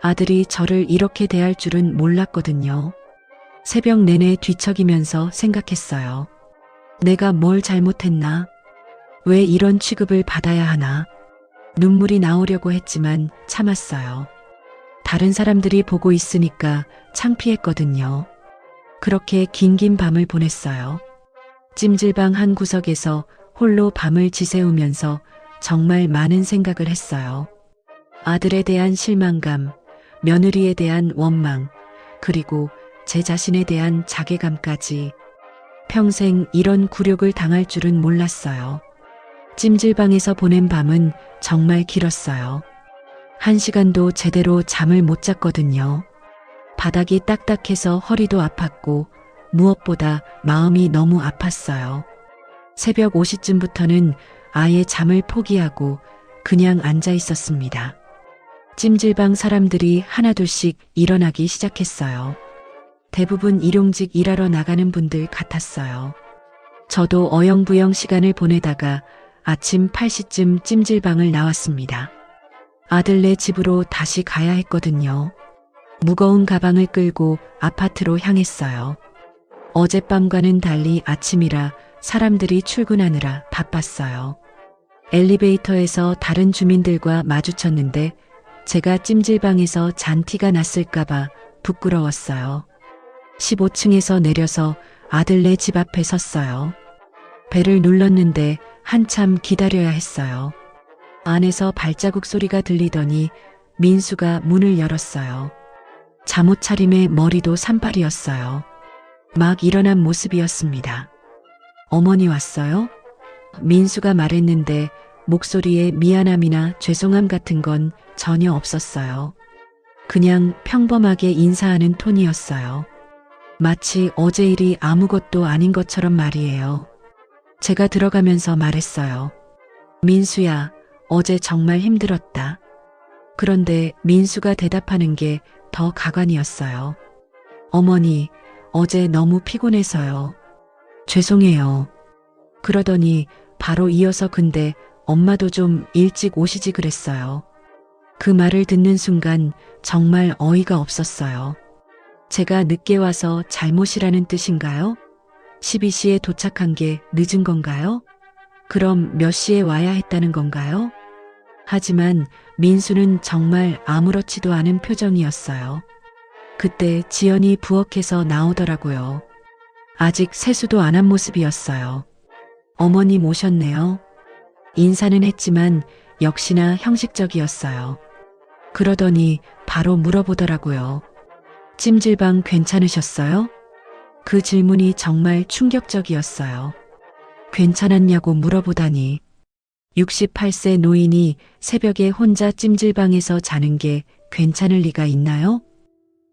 A: 아들이 저를 이렇게 대할 줄은 몰랐거든요. 새벽 내내 뒤척이면서 생각했어요. 내가 뭘 잘못했나? 왜 이런 취급을 받아야 하나? 눈물이 나오려고 했지만 참았어요. 다른 사람들이 보고 있으니까 창피했거든요. 그렇게 긴긴 밤을 보냈어요. 찜질방 한 구석에서 홀로 밤을 지새우면서 정말 많은 생각을 했어요. 아들에 대한 실망감, 며느리에 대한 원망, 그리고 제 자신에 대한 자괴감까지. 평생 이런 굴욕을 당할 줄은 몰랐어요. 찜질방에서 보낸 밤은 정말 길었어요. 1시간도 제대로 잠을 못 잤거든요. 바닥이 딱딱해서 허리도 아팠고 무엇보다 마음이 너무 아팠어요. 새벽 5시쯤부터는 아예 잠을 포기하고 그냥 앉아 있었습니다. 찜질방 사람들이 하나둘씩 일어나기 시작했어요. 대부분 일용직 일하러 나가는 분들 같았어요. 저도 어영부영 시간을 보내다가 아침 8시쯤 찜질방을 나왔습니다. 아들네 집으로 다시 가야 했거든요. 무거운 가방을 끌고 아파트로 향했어요. 어젯밤과는 달리 아침이라 사람들이 출근하느라 바빴어요. 엘리베이터에서 다른 주민들과 마주쳤는데 제가 찜질방에서 잔티가 났을까봐 부끄러웠어요. 15층에서 내려서 아들네 집 앞에 섰어요. 벨을 눌렀는데 한참 기다려야 했어요. 안에서 발자국 소리가 들리더니 민수가 문을 열었어요. 잠옷 차림에 머리도 산발이었어요. 막 일어난 모습이었습니다. 어머니 왔어요? 민수가 말했는데 목소리에 미안함이나 죄송함 같은 건 전혀 없었어요. 그냥 평범하게 인사하는 톤이었어요. 마치 어제 일이 아무것도 아닌 것처럼 말이에요. 제가 들어가면서 말했어요. 민수야, 어제 정말 힘들었다. 그런데 민수가 대답하는 게 더 가관이었어요. 어머니, 어제 너무 피곤해서요. 죄송해요. 그러더니 바로 이어서 근데 엄마도 좀 일찍 오시지 그랬어요. 그 말을 듣는 순간 정말 어이가 없었어요. 제가 늦게 와서 잘못이라는 뜻인가요? 12시에 도착한 게 늦은 건가요? 그럼 몇 시에 와야 했다는 건가요? 하지만 민수는 정말 아무렇지도 않은 표정이었어요. 그때 지연이 부엌에서 나오더라고요. 아직 세수도 안 한 모습이었어요. 어머님 오셨네요. 인사는 했지만 역시나 형식적이었어요. 그러더니 바로 물어보더라고요. 찜질방 괜찮으셨어요? 그 질문이 정말 충격적이었어요. 괜찮았냐고 물어보다니. 68세 노인이 새벽에 혼자 찜질방에서 자는 게 괜찮을 리가 있나요?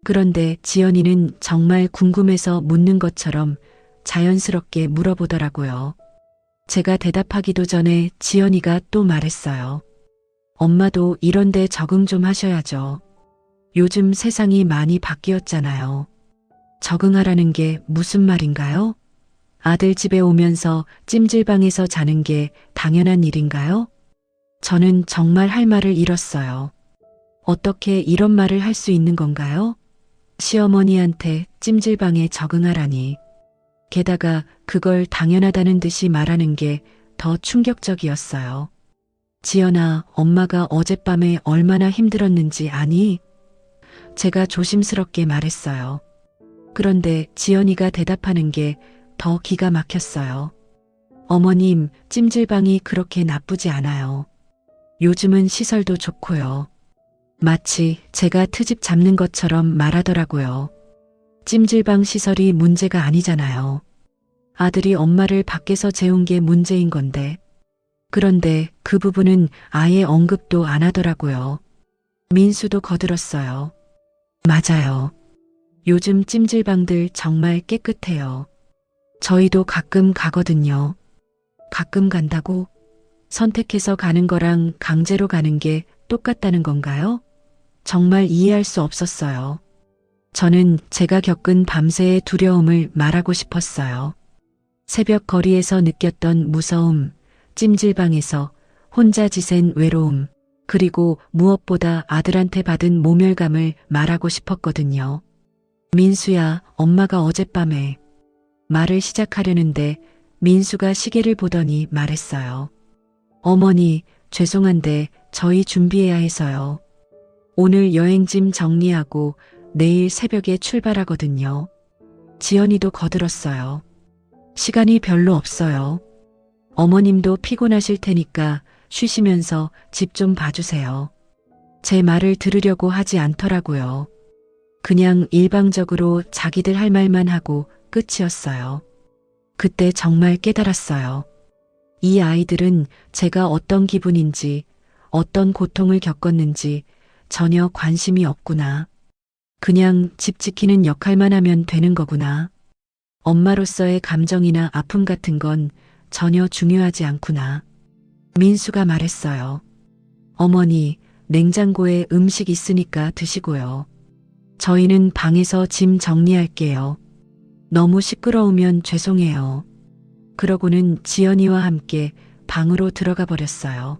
A: 그런데 지연이는 정말 궁금해서 묻는 것처럼 자연스럽게 물어보더라고요. 제가 대답하기도 전에 지연이가 또 말했어요. 엄마도 이런데 적응 좀 하셔야죠. 요즘 세상이 많이 바뀌었잖아요. 적응하라는 게 무슨 말인가요? 아들 집에 오면서 찜질방에서 자는 게 당연한 일인가요? 저는 정말 할 말을 잃었어요. 어떻게 이런 말을 할 수 있는 건가요? 시어머니한테 찜질방에 적응하라니. 게다가 그걸 당연하다는 듯이 말하는 게 더 충격적이었어요. 지연아, 엄마가 어젯밤에 얼마나 힘들었는지 아니? 제가 조심스럽게 말했어요. 그런데 지연이가 대답하는 게 더 기가 막혔어요. 어머님, 찜질방이 그렇게 나쁘지 않아요. 요즘은 시설도 좋고요. 마치 제가 트집 잡는 것처럼 말하더라고요. 찜질방 시설이 문제가 아니잖아요. 아들이 엄마를 밖에서 재운 게 문제인 건데. 그런데 그 부분은 아예 언급도 안 하더라고요. 민수도 거들었어요. 맞아요. 요즘 찜질방들 정말 깨끗해요. 저희도 가끔 가거든요. 가끔 간다고? 선택해서 가는 거랑 강제로 가는 게 똑같다는 건가요? 정말 이해할 수 없었어요. 저는 제가 겪은 밤새의 두려움을 말하고 싶었어요. 새벽 거리에서 느꼈던 무서움, 찜질방에서 혼자 지샌 외로움, 그리고 무엇보다 아들한테 받은 모멸감을 말하고 싶었거든요. 민수야, 엄마가 어젯밤에 말을 시작하려는데 민수가 시계를 보더니 말했어요. 어머니, 죄송한데 저희 준비해야 해서요. 오늘 여행짐 정리하고 내일 새벽에 출발하거든요. 지연이도 거들었어요. 시간이 별로 없어요. 어머님도 피곤하실 테니까 쉬시면서 집 좀 봐주세요. 제 말을 들으려고 하지 않더라고요. 그냥 일방적으로 자기들 할 말만 하고 끝이었어요. 그때 정말 깨달았어요. 이 아이들은 제가 어떤 기분인지, 어떤 고통을 겪었는지 전혀 관심이 없구나. 그냥 집 지키는 역할만 하면 되는 거구나. 엄마로서의 감정이나 아픔 같은 건 전혀 중요하지 않구나. 민수가 말했어요. 어머니, 냉장고에 음식 있으니까 드시고요. 저희는 방에서 짐 정리할게요. 너무 시끄러우면 죄송해요. 그러고는 지연이와 함께 방으로 들어가 버렸어요.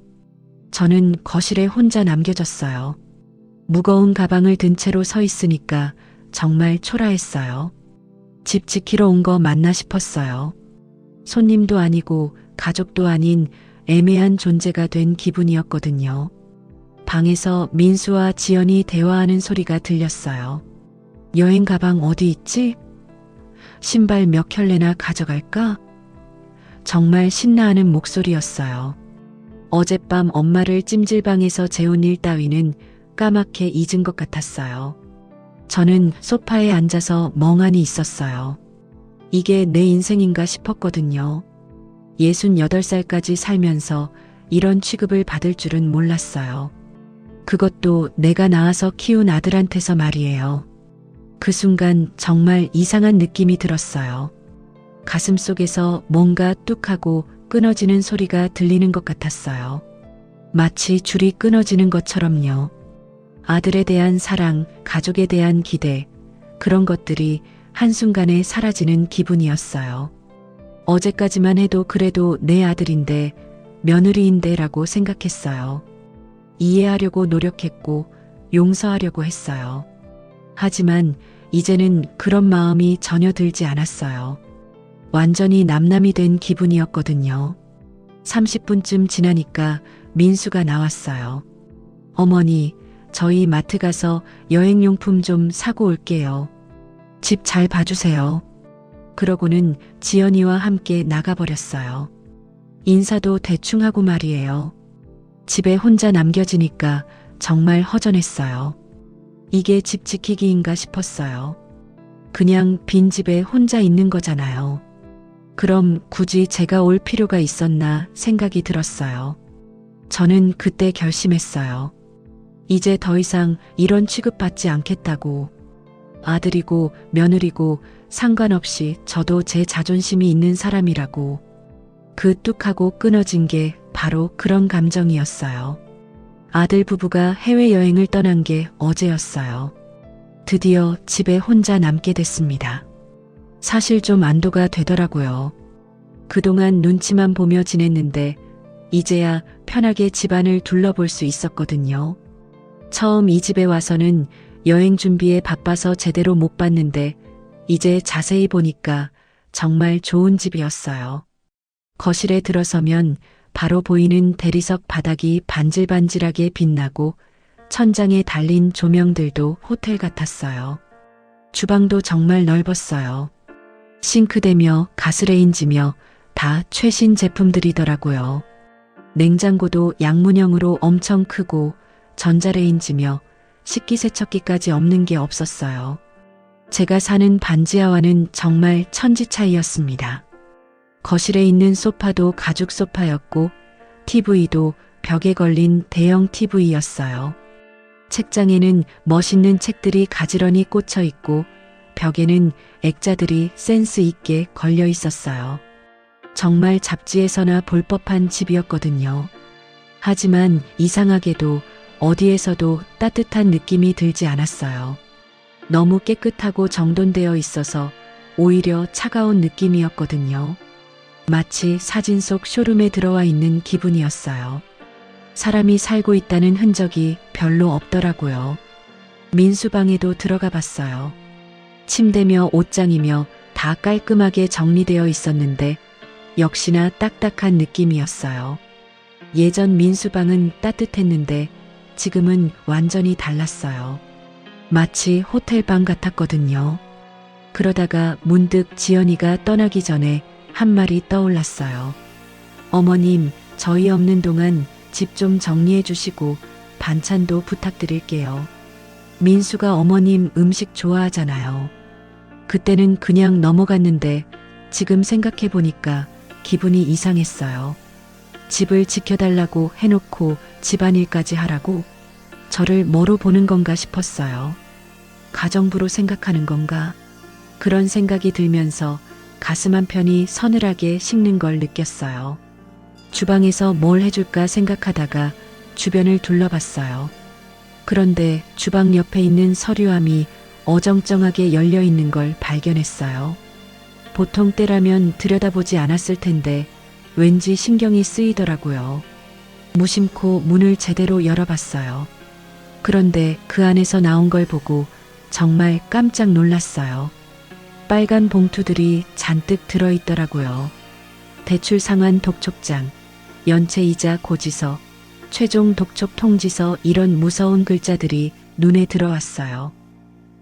A: 저는 거실에 혼자 남겨졌어요. 무거운 가방을 든 채로 서 있으니까 정말 초라했어요. 집 지키러 온 거 맞나 싶었어요. 손님도 아니고 가족도 아닌 애매한 존재가 된 기분이었거든요. 방에서 민수와 지연이 대화하는 소리가 들렸어요. 여행 가방 어디 있지? 신발 몇 켤레나 가져갈까? 정말 신나하는 목소리였어요. 어젯밤 엄마를 찜질방에서 재운 일 따위는 까맣게 잊은 것 같았어요. 저는 소파에 앉아서 멍하니 있었어요. 이게 내 인생인가 싶었거든요. 68살까지 살면서 이런 취급을 받을 줄은 몰랐어요. 그것도 내가 낳아서 키운 아들한테서 말이에요. 그 순간 정말 이상한 느낌이 들었어요. 가슴속에서 뭔가 뚝하고 끊어지는 소리가 들리는 것 같았어요. 마치 줄이 끊어지는 것처럼요. 아들에 대한 사랑, 가족에 대한 기대, 그런 것들이 한순간에 사라지는 기분이었어요. 어제까지만 해도 그래도 내 아들인데, 며느리인데 라고 생각했어요. 이해하려고 노력했고 용서하려고 했어요. 하지만 이제는 그런 마음이 전혀 들지 않았어요. 완전히 남남이 된 기분이었거든요. 30분쯤 지나니까 민수가 나왔어요. 어머니, 저희 마트 가서 여행용품 좀 사고 올게요. 집 잘 봐주세요. 그러고는 지연이와 함께 나가버렸어요. 인사도 대충 하고 말이에요. 집에 혼자 남겨지니까 정말 허전했어요. 이게 집 지키기인가 싶었어요. 그냥 빈집에 혼자 있는 거잖아요. 그럼 굳이 제가 올 필요가 있었나 생각이 들었어요. 저는 그때 결심했어요. 이제 더 이상 이런 취급받지 않겠다고. 아들이고 며느리고 상관없이 저도 제 자존심이 있는 사람이라고. 그 뚝하고 끊어진 게 바로 그런 감정이었어요. 아들 부부가 해외여행을 떠난 게 어제였어요. 드디어 집에 혼자 남게 됐습니다. 사실 좀 안도가 되더라고요. 그동안 눈치만 보며 지냈는데 이제야 편하게 집안을 둘러볼 수 있었거든요. 처음 이 집에 와서는 여행 준비에 바빠서 제대로 못 봤는데 이제 자세히 보니까 정말 좋은 집이었어요. 거실에 들어서면 바로 보이는 대리석 바닥이 반질반질하게 빛나고 천장에 달린 조명들도 호텔 같았어요. 주방도 정말 넓었어요. 싱크대며 가스레인지며 다 최신 제품들이더라고요. 냉장고도 양문형으로 엄청 크고 전자레인지며 식기세척기까지 없는 게 없었어요. 제가 사는 반지하와는 정말 천지 차이였습니다. 거실에 있는 소파도 가죽 소파였고 TV도 벽에 걸린 대형 TV였어요. 책장에는 멋있는 책들이 가지런히 꽂혀 있고 벽에는 액자들이 센스 있게 걸려 있었어요. 정말 잡지에서나 볼 법한 집이었거든요. 하지만 이상하게도 어디에서도 따뜻한 느낌이 들지 않았어요. 너무 깨끗하고 정돈되어 있어서 오히려 차가운 느낌이었거든요. 마치 사진 속 쇼룸에 들어와 있는 기분이었어요. 사람이 살고 있다는 흔적이 별로 없더라고요. 민수방에도 들어가 봤어요. 침대며 옷장이며 다 깔끔하게 정리되어 있었는데 역시나 딱딱한 느낌이었어요. 예전 민수방은 따뜻했는데 지금은 완전히 달랐어요. 마치 호텔방 같았거든요. 그러다가 문득 지연이가 떠나기 전에 한 말이 떠올랐어요. 어머님, 저희 없는 동안 집 좀 정리해 주시고 반찬도 부탁드릴게요. 민수가 어머님 음식 좋아하잖아요. 그때는 그냥 넘어갔는데 지금 생각해 보니까 기분이 이상했어요. 집을 지켜달라고 해놓고 집안일까지 하라고 저를 뭐로 보는 건가 싶었어요. 가정부로 생각하는 건가? 그런 생각이 들면서 가슴 한편이 서늘하게 식는 걸 느꼈어요. 주방에서 뭘 해줄까 생각하다가 주변을 둘러봤어요. 그런데 주방 옆에 있는 서류함이 어정쩡하게 열려 있는 걸 발견했어요. 보통 때라면 들여다보지 않았을 텐데 왠지 신경이 쓰이더라고요. 무심코 문을 제대로 열어봤어요. 그런데 그 안에서 나온 걸 보고 정말 깜짝 놀랐어요. 빨간 봉투들이 잔뜩 들어있더라고요. 대출 상환 독촉장, 연체이자 고지서, 최종 독촉 통지서 이런 무서운 글자들이 눈에 들어왔어요.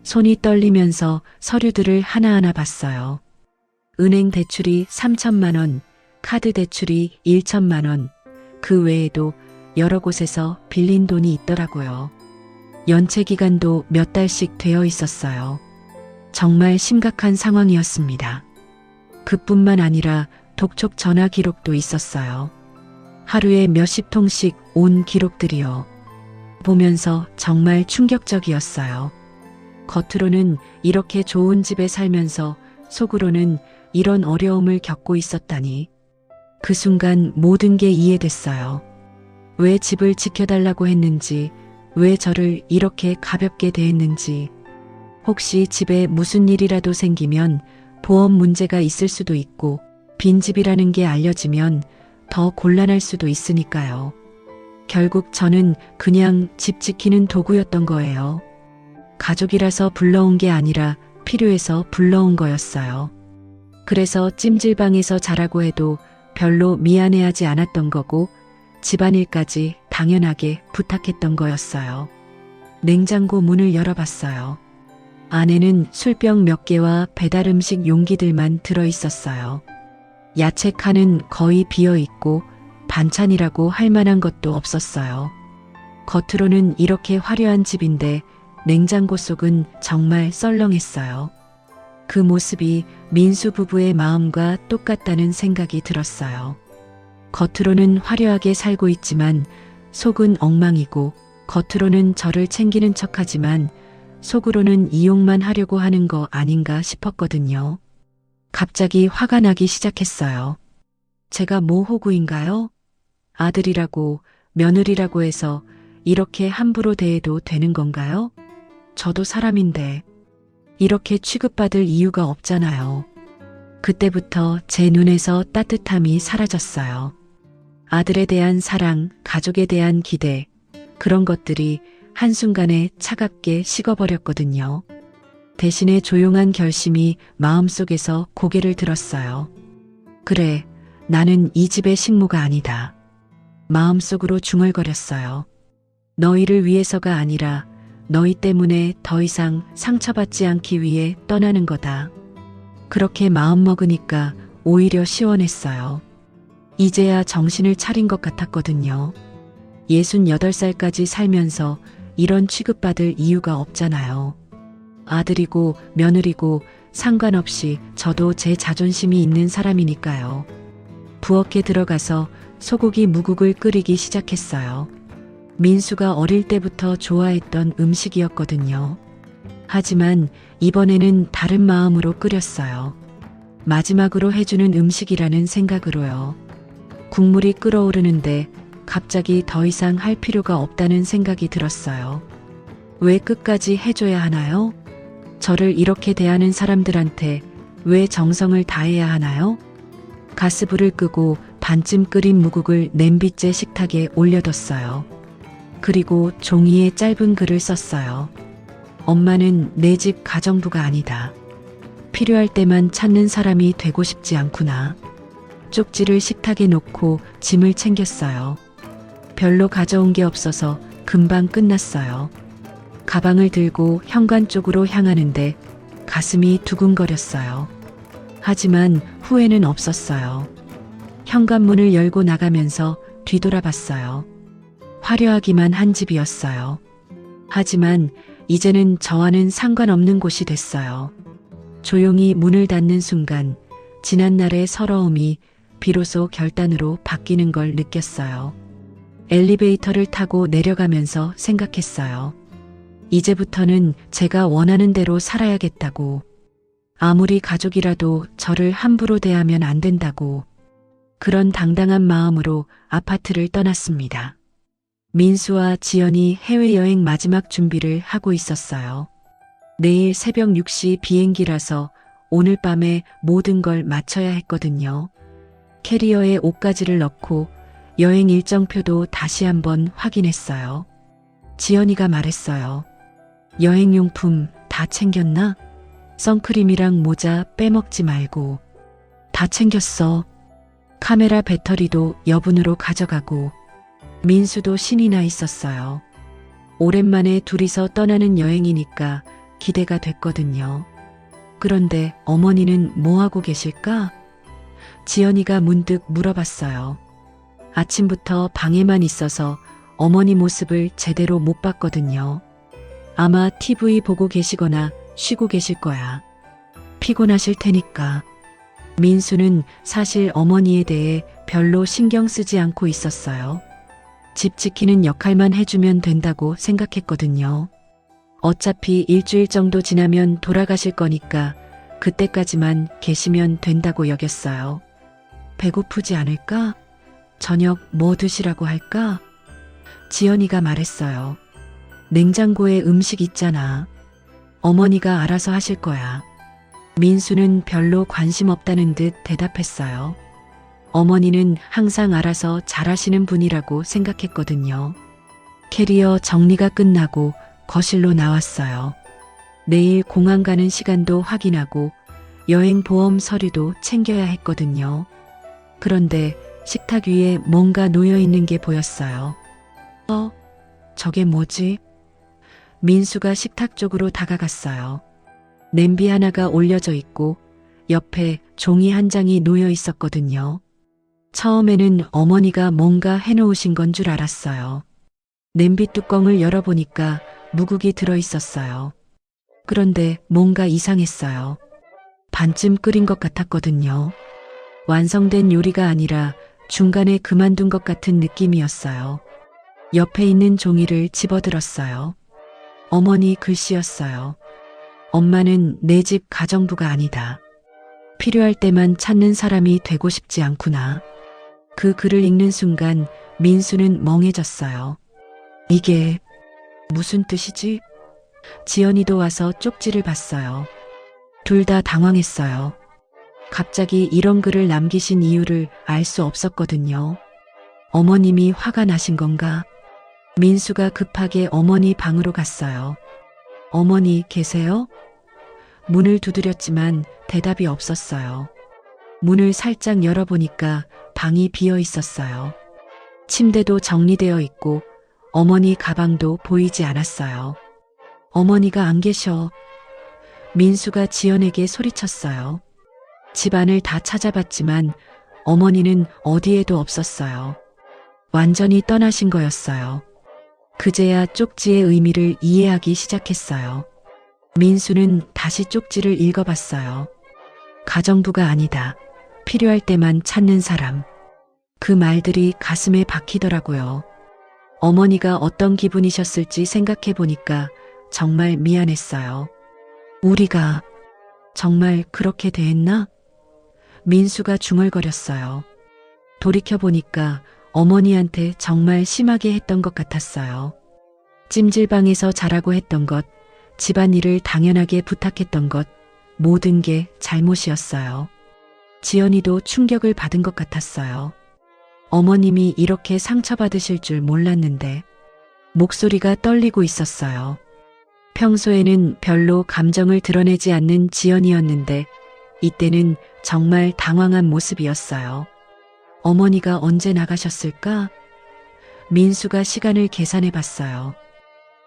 A: 손이 떨리면서 서류들을 하나하나 봤어요. 은행 대출이 3천만 원, 카드 대출이 1천만 원, 그 외에도 여러 곳에서 빌린 돈이 있더라고요. 연체 기간도 몇 달씩 되어 있었어요. 정말 심각한 상황이었습니다. 그뿐만 아니라 독촉 전화 기록도 있었어요. 하루에 몇십 통씩 온 기록들이요. 보면서 정말 충격적이었어요. 겉으로는 이렇게 좋은 집에 살면서 속으로는 이런 어려움을 겪고 있었다니. 그 순간 모든 게 이해됐어요. 왜 집을 지켜달라고 했는지, 왜 저를 이렇게 가볍게 대했는지. 혹시 집에 무슨 일이라도 생기면 보험 문제가 있을 수도 있고 빈집이라는 게 알려지면 더 곤란할 수도 있으니까요. 결국 저는 그냥 집 지키는 도구였던 거예요. 가족이라서 불러온 게 아니라 필요해서 불러온 거였어요. 그래서 찜질방에서 자라고 해도 별로 미안해하지 않았던 거고 집안일까지 당연하게 부탁했던 거였어요. 냉장고 문을 열어봤어요. 안에는 술병 몇 개와 배달 음식 용기들만 들어 있었어요. 야채 칸은 거의 비어 있고 반찬이라고 할 만한 것도 없었어요. 겉으로는 이렇게 화려한 집인데 냉장고 속은 정말 썰렁했어요. 그 모습이 민수 부부의 마음과 똑같다는 생각이 들었어요. 겉으로는 화려하게 살고 있지만 속은 엉망이고, 겉으로는 저를 챙기는 척하지만 속으로는 이용만 하려고 하는 거 아닌가 싶었거든요. 갑자기 화가 나기 시작했어요. 제가 모호구인가요? 아들이라고 며느리라고 해서 이렇게 함부로 대해도 되는 건가요? 저도 사람인데 이렇게 취급받을 이유가 없잖아요. 그때부터 제 눈에서 따뜻함이 사라졌어요. 아들에 대한 사랑, 가족에 대한 기대, 그런 것들이 한순간에 차갑게 식어버렸거든요. 대신에 조용한 결심이 마음속에서 고개를 들었어요. 그래, 나는 이 집의 식모가 아니다. 마음속으로 중얼거렸어요. 너희를 위해서가 아니라 너희 때문에 더 이상 상처받지 않기 위해 떠나는 거다. 그렇게 마음먹으니까 오히려 시원했어요. 이제야 정신을 차린 것 같았거든요. 68살까지 살면서 이런 취급받을 이유가 없잖아요. 아들이고 며느리고 상관없이 저도 제 자존심이 있는 사람이니까요. 부엌에 들어가서 소고기 무국을 끓이기 시작했어요. 민수가 어릴 때부터 좋아했던 음식이었거든요. 하지만 이번에는 다른 마음으로 끓였어요. 마지막으로 해주는 음식이라는 생각으로요. 국물이 끓어오르는데 갑자기 더 이상 할 필요가 없다는 생각이 들었어요. 왜 끝까지 해줘야 하나요? 저를 이렇게 대하는 사람들한테 왜 정성을 다해야 하나요? 가스불을 끄고 반쯤 끓인 무국을 냄비째 식탁에 올려뒀어요. 그리고 종이에 짧은 글을 썼어요. 엄마는 내 집 가정부가 아니다. 필요할 때만 찾는 사람이 되고 싶지 않구나. 쪽지를 식탁에 놓고 짐을 챙겼어요. 별로 가져온 게 없어서 금방 끝났어요. 가방을 들고 현관 쪽으로 향하는데 가슴이 두근거렸어요. 하지만 후회는 없었어요. 현관문을 열고 나가면서 뒤돌아봤어요. 화려하기만 한 집이었어요. 하지만 이제는 저와는 상관없는 곳이 됐어요. 조용히 문을 닫는 순간 지난날의 서러움이 비로소 결단으로 바뀌는 걸 느꼈어요. 엘리베이터를 타고 내려가면서 생각했어요. 이제부터는 제가 원하는 대로 살아야겠다고. 아무리 가족이라도 저를 함부로 대하면 안 된다고. 그런 당당한 마음으로 아파트를 떠났습니다. 민수와 지연이 해외여행 마지막 준비를 하고 있었어요. 내일 새벽 6시 비행기라서 오늘 밤에 모든 걸 마쳐야 했거든요. 캐리어에 옷가지를 넣고 여행 일정표도 다시 한번 확인했어요. 지연이가 말했어요. 여행용품 다 챙겼나? 선크림이랑 모자 빼먹지 말고. 다 챙겼어. 카메라 배터리도 여분으로 가져가고. 민수도 신이 나 있었어요. 오랜만에 둘이서 떠나는 여행이니까 기대가 됐거든요. 그런데 어머니는 뭐하고 계실까? 지연이가 문득 물어봤어요. 아침부터 방에만 있어서 어머니 모습을 제대로 못 봤거든요. 아마 TV 보고 계시거나 쉬고 계실 거야. 피곤하실 테니까. 민수는 사실 어머니에 대해 별로 신경 쓰지 않고 있었어요. 집 지키는 역할만 해주면 된다고 생각했거든요. 어차피 일주일 정도 지나면 돌아가실 거니까 그때까지만 계시면 된다고 여겼어요. 배고프지 않을까? 저녁 뭐 드시라고 할까? 지연이가 말했어요. 냉장고에 음식 있잖아. 어머니가 알아서 하실 거야. 민수는 별로 관심 없다는 듯 대답했어요. 어머니는 항상 알아서 잘하시는 분이라고 생각했거든요. 캐리어 정리가 끝나고 거실로 나왔어요. 내일 공항 가는 시간도 확인하고 여행 보험 서류도 챙겨야 했거든요. 그런데 식탁 위에 뭔가 놓여 있는 게 보였어요. 저게 뭐지? 민수가 식탁 쪽으로 다가갔어요. 냄비 하나가 올려져 있고 옆에 종이 한 장이 놓여 있었거든요. 처음에는 어머니가 뭔가 해놓으신 건 줄 알았어요. 냄비 뚜껑을 열어보니까 무국이 들어 있었어요. 그런데 뭔가 이상했어요. 반쯤 끓인 것 같았거든요. 완성된 요리가 아니라 중간에 그만둔 것 같은 느낌이었어요. 옆에 있는 종이를 집어들었어요. 어머니 글씨였어요. 엄마는 내 집 가정부가 아니다. 필요할 때만 찾는 사람이 되고 싶지 않구나. 그 글을 읽는 순간 민수는 멍해졌어요. 이게 무슨 뜻이지? 지연이도 와서 쪽지를 봤어요. 둘 다 당황했어요. 갑자기 이런 글을 남기신 이유를 알 수 없었거든요. 어머님이 화가 나신 건가? 민수가 급하게 어머니 방으로 갔어요. 어머니 계세요? 문을 두드렸지만 대답이 없었어요. 문을 살짝 열어보니까 방이 비어 있었어요. 침대도 정리되어 있고 어머니 가방도 보이지 않았어요. 어머니가 안 계셔. 민수가 지연에게 소리쳤어요. 집안을 다 찾아봤지만 어머니는 어디에도 없었어요. 완전히 떠나신 거였어요. 그제야 쪽지의 의미를 이해하기 시작했어요. 민수는 다시 쪽지를 읽어봤어요. 가정부가 아니다. 필요할 때만 찾는 사람. 그 말들이 가슴에 박히더라고요. 어머니가 어떤 기분이셨을지 생각해 보니까 정말 미안했어요. 우리가 정말 그렇게 대했나? 민수가 중얼거렸어요. 돌이켜보니까 어머니한테 정말 심하게 했던 것 같았어요. 찜질방에서 자라고 했던 것, 집안일을 당연하게 부탁했던 것, 모든 게 잘못이었어요. 지연이도 충격을 받은 것 같았어요. 어머님이 이렇게 상처받으실 줄 몰랐는데 목소리가 떨리고 있었어요. 평소에는 별로 감정을 드러내지 않는 지연이었는데 이때는 정말 당황한 모습이었어요. 어머니가 언제 나가셨을까? 민수가 시간을 계산해 봤어요.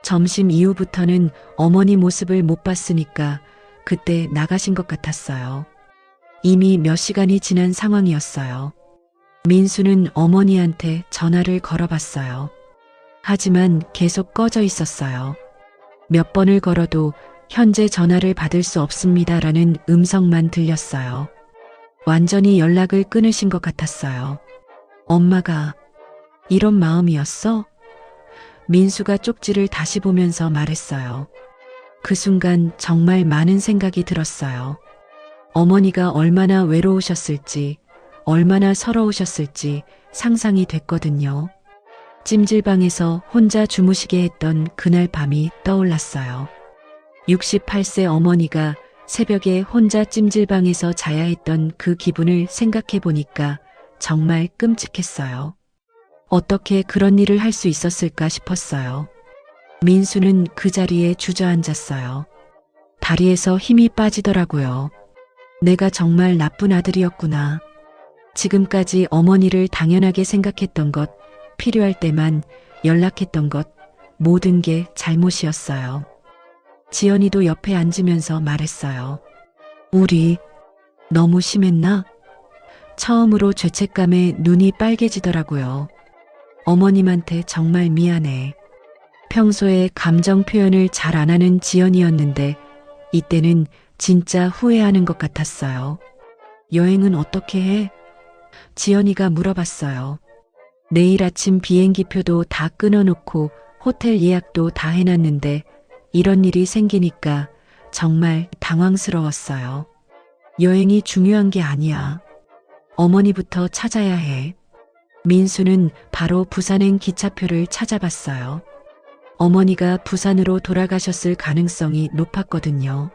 A: 점심 이후부터는 어머니 모습을 못 봤으니까 그때 나가신 것 같았어요. 이미 몇 시간이 지난 상황이었어요. 민수는 어머니한테 전화를 걸어봤어요. 하지만 계속 꺼져 있었어요. 몇 번을 걸어도 현재 전화를 받을 수 없습니다라는 음성만 들렸어요. 완전히 연락을 끊으신 것 같았어요. 엄마가 이런 마음이었어? 민수가 쪽지를 다시 보면서 말했어요. 그 순간 정말 많은 생각이 들었어요. 어머니가 얼마나 외로우셨을지, 얼마나 서러우셨을지 상상이 됐거든요. 찜질방에서 혼자 주무시게 했던 그날 밤이 떠올랐어요. 68세 어머니가 새벽에 혼자 찜질방에서 자야 했던 그 기분을 생각해 보니까 정말 끔찍했어요. 어떻게 그런 일을 할 수 있었을까 싶었어요. 민수는 그 자리에 주저앉았어요. 다리에서 힘이 빠지더라고요. 내가 정말 나쁜 아들이었구나. 지금까지 어머니를 당연하게 생각했던 것, 필요할 때만 연락했던 것, 모든 게 잘못이었어요. 지연이도 옆에 앉으면서 말했어요. 우리 너무 심했나? 처음으로 죄책감에 눈이 빨개지더라고요. 어머님한테 정말 미안해. 평소에 감정 표현을 잘 안 하는 지연이었는데 이때는 진짜 후회하는 것 같았어요. 여행은 어떻게 해? 지연이가 물어봤어요. 내일 아침 비행기표도 다 끊어놓고 호텔 예약도 다 해놨는데 이런 일이 생기니까 정말 당황스러웠어요. 여행이 중요한 게 아니야. 어머니부터 찾아야 해. 민수는 바로 부산행 기차표를 찾아봤어요. 어머니가 부산으로 돌아가셨을 가능성이 높았거든요.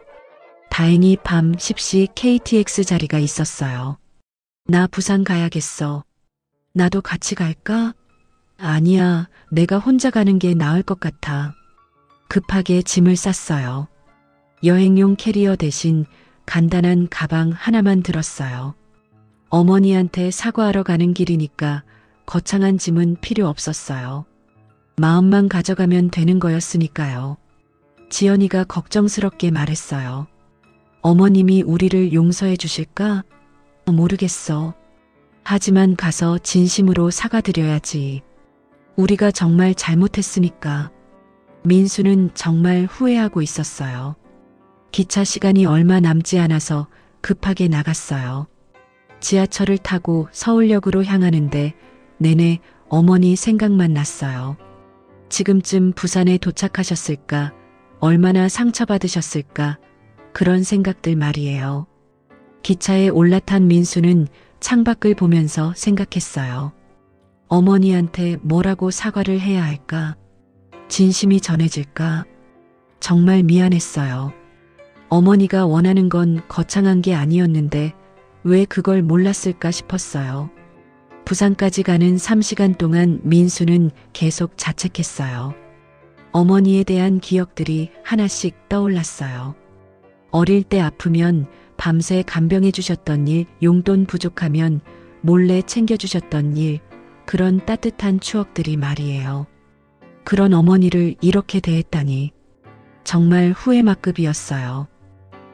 A: 다행히 밤 10시 KTX 자리가 있었어요. 나 부산 가야겠어. 나도 같이 갈까? 아니야, 내가 혼자 가는 게 나을 것 같아. 급하게 짐을 쌌어요. 여행용 캐리어 대신 간단한 가방 하나만 들었어요. 어머니한테 사과하러 가는 길이니까 거창한 짐은 필요 없었어요. 마음만 가져가면 되는 거였으니까요. 지연이가 걱정스럽게 말했어요. 어머님이 우리를 용서해 주실까? 모르겠어. 하지만 가서 진심으로 사과드려야지. 우리가 정말 잘못했으니까. 민수는 정말 후회하고 있었어요. 기차 시간이 얼마 남지 않아서 급하게 나갔어요. 지하철을 타고 서울역으로 향하는데 내내 어머니 생각만 났어요. 지금쯤 부산에 도착하셨을까? 얼마나 상처받으셨을까? 그런 생각들 말이에요. 기차에 올라탄 민수는 창밖을 보면서 생각했어요. 어머니한테 뭐라고 사과를 해야 할까? 진심이 전해질까? 정말 미안했어요. 어머니가 원하는 건 거창한 게 아니었는데 왜 그걸 몰랐을까 싶었어요. 부산까지 가는 3시간 동안 민수는 계속 자책했어요. 어머니에 대한 기억들이 하나씩 떠올랐어요. 어릴 때 아프면 밤새 간병해 주셨던 일, 용돈 부족하면 몰래 챙겨주셨던 일, 그런 따뜻한 추억들이 말이에요. 그런 어머니를 이렇게 대했다니 정말 후회만급이었어요.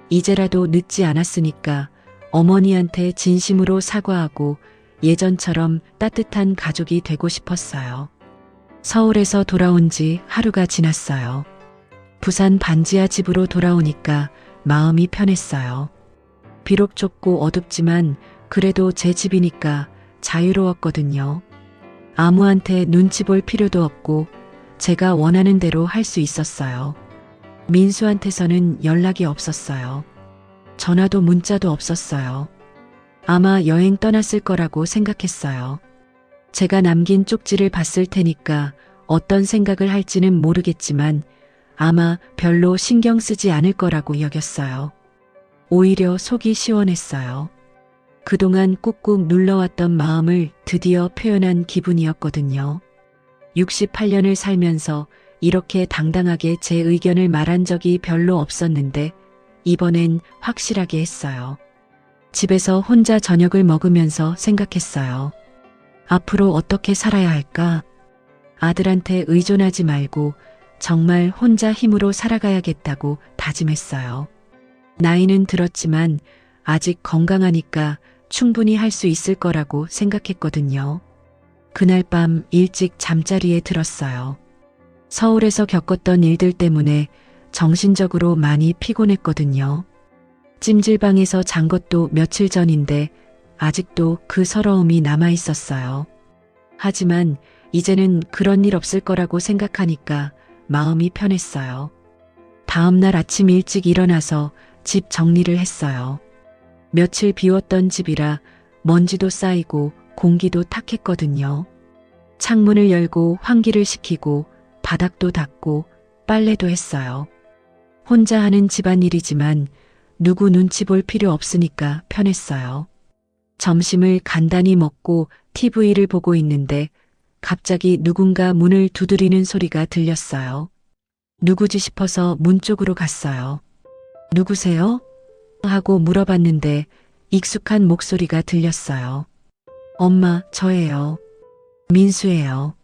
A: 이제라도 늦지 않았으니까 어머니한테 진심으로 사과하고 예전처럼 따뜻한 가족이 되고 싶었어요. 서울에서 돌아온 지 하루가 지났어요. 부산 반지하 집으로 돌아오니까 마음이 편했어요. 비록 좁고 어둡지만 그래도 제 집이니까 자유로웠거든요. 아무한테 눈치 볼 필요도 없고 제가 원하는 대로 할 수 있었어요. 민수한테서는 연락이 없었어요. 전화도 문자도 없었어요. 아마 여행 떠났을 거라고 생각했어요. 제가 남긴 쪽지를 봤을 테니까 어떤 생각을 할지는 모르겠지만 아마 별로 신경 쓰지 않을 거라고 여겼어요. 오히려 속이 시원했어요. 그동안 꾹꾹 눌러왔던 마음을 드디어 표현한 기분이었거든요. 68년을 살면서 이렇게 당당하게 제 의견을 말한 적이 별로 없었는데 이번엔 확실하게 했어요. 집에서 혼자 저녁을 먹으면서 생각했어요. 앞으로 어떻게 살아야 할까? 아들한테 의존하지 말고 정말 혼자 힘으로 살아가야겠다고 다짐했어요. 나이는 들었지만 아직 건강하니까 충분히 할 수 있을 거라고 생각했거든요. 그날 밤 일찍 잠자리에 들었어요. 서울에서 겪었던 일들 때문에 정신적으로 많이 피곤했거든요. 찜질방에서 잔 것도 며칠 전인데 아직도 그 서러움이 남아 있었어요. 하지만 이제는 그런 일 없을 거라고 생각하니까 마음이 편했어요. 다음 날 아침 일찍 일어나서 집 정리를 했어요. 며칠 비웠던 집이라 먼지도 쌓이고 공기도 탁했거든요. 창문을 열고 환기를 시키고 바닥도 닦고 빨래도 했어요. 혼자 하는 집안일이지만 누구 눈치 볼 필요 없으니까 편했어요. 점심을 간단히 먹고 TV를 보고 있는데 갑자기 누군가 문을 두드리는 소리가 들렸어요. 누구지 싶어서 문 쪽으로 갔어요. 누구세요? 하고 물어봤는데 익숙한 목소리가 들렸어요. 엄마, 저예요. 민수예요.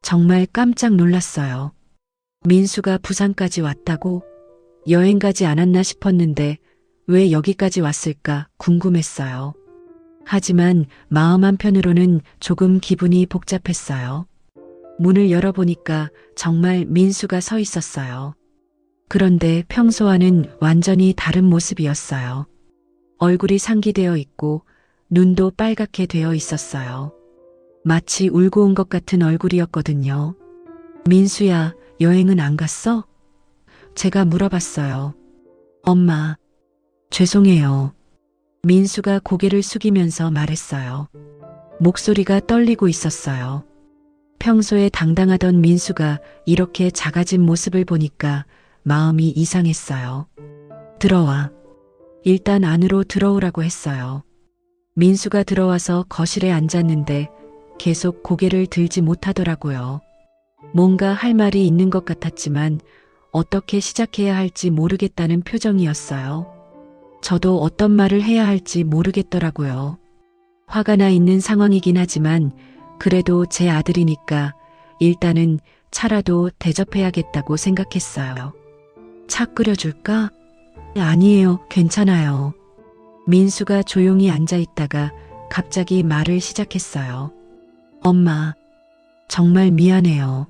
A: 정말 깜짝 놀랐어요. 민수가 부산까지 왔다고? 여행 가지 않았나 싶었는데 왜 여기까지 왔을까 궁금했어요. 하지만 마음 한편으로는 조금 기분이 복잡했어요. 문을 열어보니까 정말 민수가 서 있었어요. 그런데 평소와는 완전히 다른 모습이었어요. 얼굴이 상기되어 있고 눈도 빨갛게 되어 있었어요. 마치 울고 온 것 같은 얼굴이었거든요. 민수야, 여행은 안 갔어? 제가 물어봤어요. 엄마, 죄송해요. 민수가 고개를 숙이면서 말했어요. 목소리가 떨리고 있었어요. 평소에 당당하던 민수가 이렇게 작아진 모습을 보니까 마음이 이상했어요. 들어와. 일단 안으로 들어오라고 했어요. 민수가 들어와서 거실에 앉았는데 계속 고개를 들지 못하더라고요. 뭔가 할 말이 있는 것 같았지만 어떻게 시작해야 할지 모르겠다는 표정이었어요. 저도 어떤 말을 해야 할지 모르겠더라고요. 화가 나 있는 상황이긴 하지만 그래도 제 아들이니까 일단은 차라도 대접해야겠다고 생각했어요. 차 끓여줄까? 아니에요. 괜찮아요. 민수가 조용히 앉아 있다가 갑자기 말을 시작했어요. 엄마, 정말 미안해요.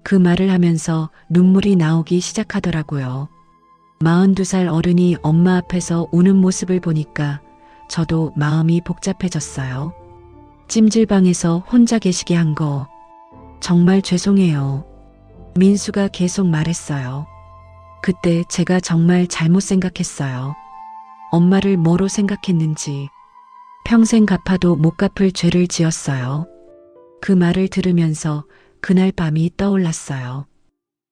A: 그 말을 하면서 눈물이 나오기 시작하더라고요. 42살 어른이 엄마 앞에서 우는 모습을 보니까 저도 마음이 복잡해졌어요. 찜질방에서 혼자 계시게 한 거 정말 죄송해요. 민수가 계속 말했어요. 그때 제가 정말 잘못 생각했어요. 엄마를 뭐로 생각했는지 평생 갚아도 못 갚을 죄를 지었어요. 그 말을 들으면서 그날 밤이 떠올랐어요.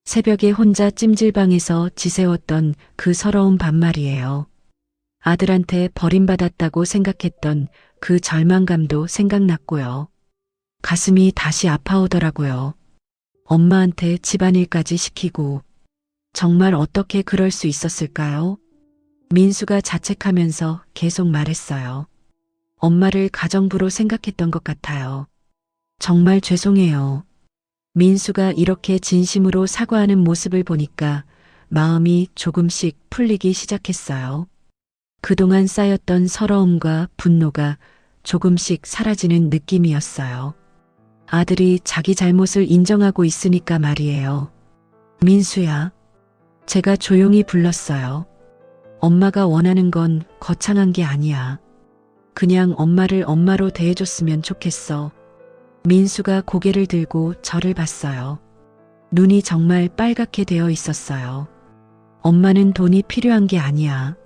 A: 새벽에 혼자 찜질방에서 지새웠던 그 서러운 밤말이에요. 아들한테 버림받았다고 생각했던 그 절망감도 생각났고요. 가슴이 다시 아파오더라고요. 엄마한테 집안일까지 시키고 정말 어떻게 그럴 수 있었을까요? 민수가 자책하면서 계속 말했어요. 엄마를 가정부로 생각했던 것 같아요. 정말 죄송해요. 민수가 이렇게 진심으로 사과하는 모습을 보니까 마음이 조금씩 풀리기 시작했어요. 그동안 쌓였던 서러움과 분노가 조금씩 사라지는 느낌이었어요. 아들이 자기 잘못을 인정하고 있으니까 말이에요. 민수야. 제가 조용히 불렀어요. 엄마가 원하는 건 거창한 게 아니야. 그냥 엄마를 엄마로 대해줬으면 좋겠어. 민수가 고개를 들고 저를 봤어요. 눈이 정말 빨갛게 되어 있었어요. 엄마는 돈이 필요한 게 아니야.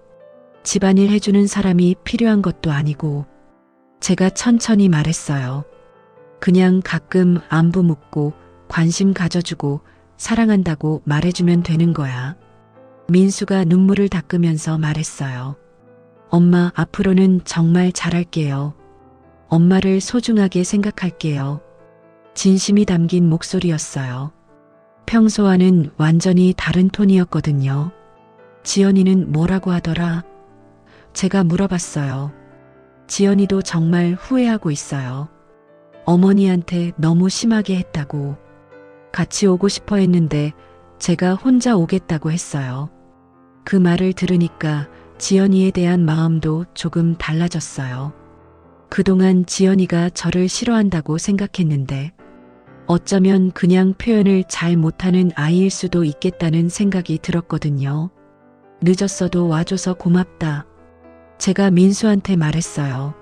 A: 집안일 해주는 사람이 필요한 것도 아니고. 제가 천천히 말했어요. 그냥 가끔 안부 묻고 관심 가져주고 사랑한다고 말해주면 되는 거야. 민수가 눈물을 닦으면서 말했어요. 엄마, 앞으로는 정말 잘할게요. 엄마를 소중하게 생각할게요. 진심이 담긴 목소리였어요. 평소와는 완전히 다른 톤이었거든요. 지연이는 뭐라고 하더라? 제가 물어봤어요. 지연이도 정말 후회하고 있어요. 어머니한테 너무 심하게 했다고. 같이 오고 싶어 했는데 제가 혼자 오겠다고 했어요. 그 말을 들으니까 지연이에 대한 마음도 조금 달라졌어요. 그동안 지연이가 저를 싫어한다고 생각했는데 어쩌면 그냥 표현을 잘 못하는 아이일 수도 있겠다는 생각이 들었거든요. 늦었어도 와줘서 고맙다. 제가 민수한테 말했어요.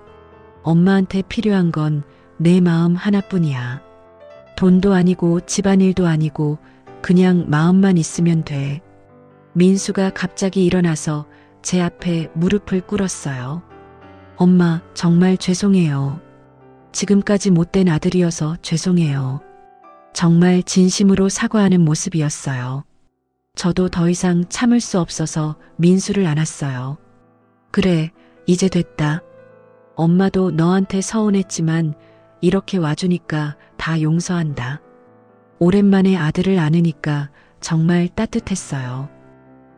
A: 엄마한테 필요한 건 내 마음 하나뿐이야. 돈도 아니고 집안일도 아니고 그냥 마음만 있으면 돼. 민수가 갑자기 일어나서 제 앞에 무릎을 꿇었어요. 엄마, 정말 죄송해요. 지금까지 못된 아들이어서 죄송해요. 정말 진심으로 사과하는 모습이었어요. 저도 더 이상 참을 수 없어서 민수를 안았어요. 그래, 이제 됐다. 엄마도 너한테 서운했지만 이렇게 와주니까 다 용서한다. 오랜만에 아들을 안으니까 정말 따뜻했어요.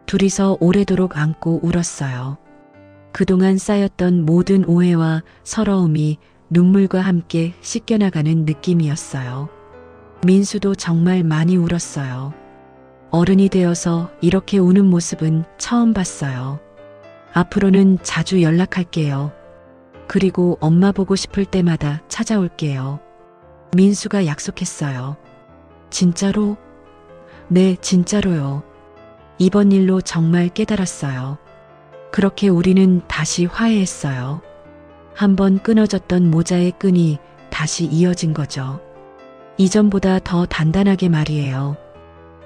A: 둘이서 오래도록 안고 울었어요. 그동안 쌓였던 모든 오해와 서러움이 눈물과 함께 씻겨나가는 느낌이었어요. 민수도 정말 많이 울었어요. 어른이 되어서 이렇게 우는 모습은 처음 봤어요. 앞으로는 자주 연락할게요. 그리고 엄마 보고 싶을 때마다 찾아올게요. 민수가 약속했어요. 진짜로? 네, 진짜로요. 이번 일로 정말 깨달았어요. 그렇게 우리는 다시 화해했어요. 한번 끊어졌던 모자의 끈이 다시 이어진 거죠. 이전보다 더 단단하게 말이에요.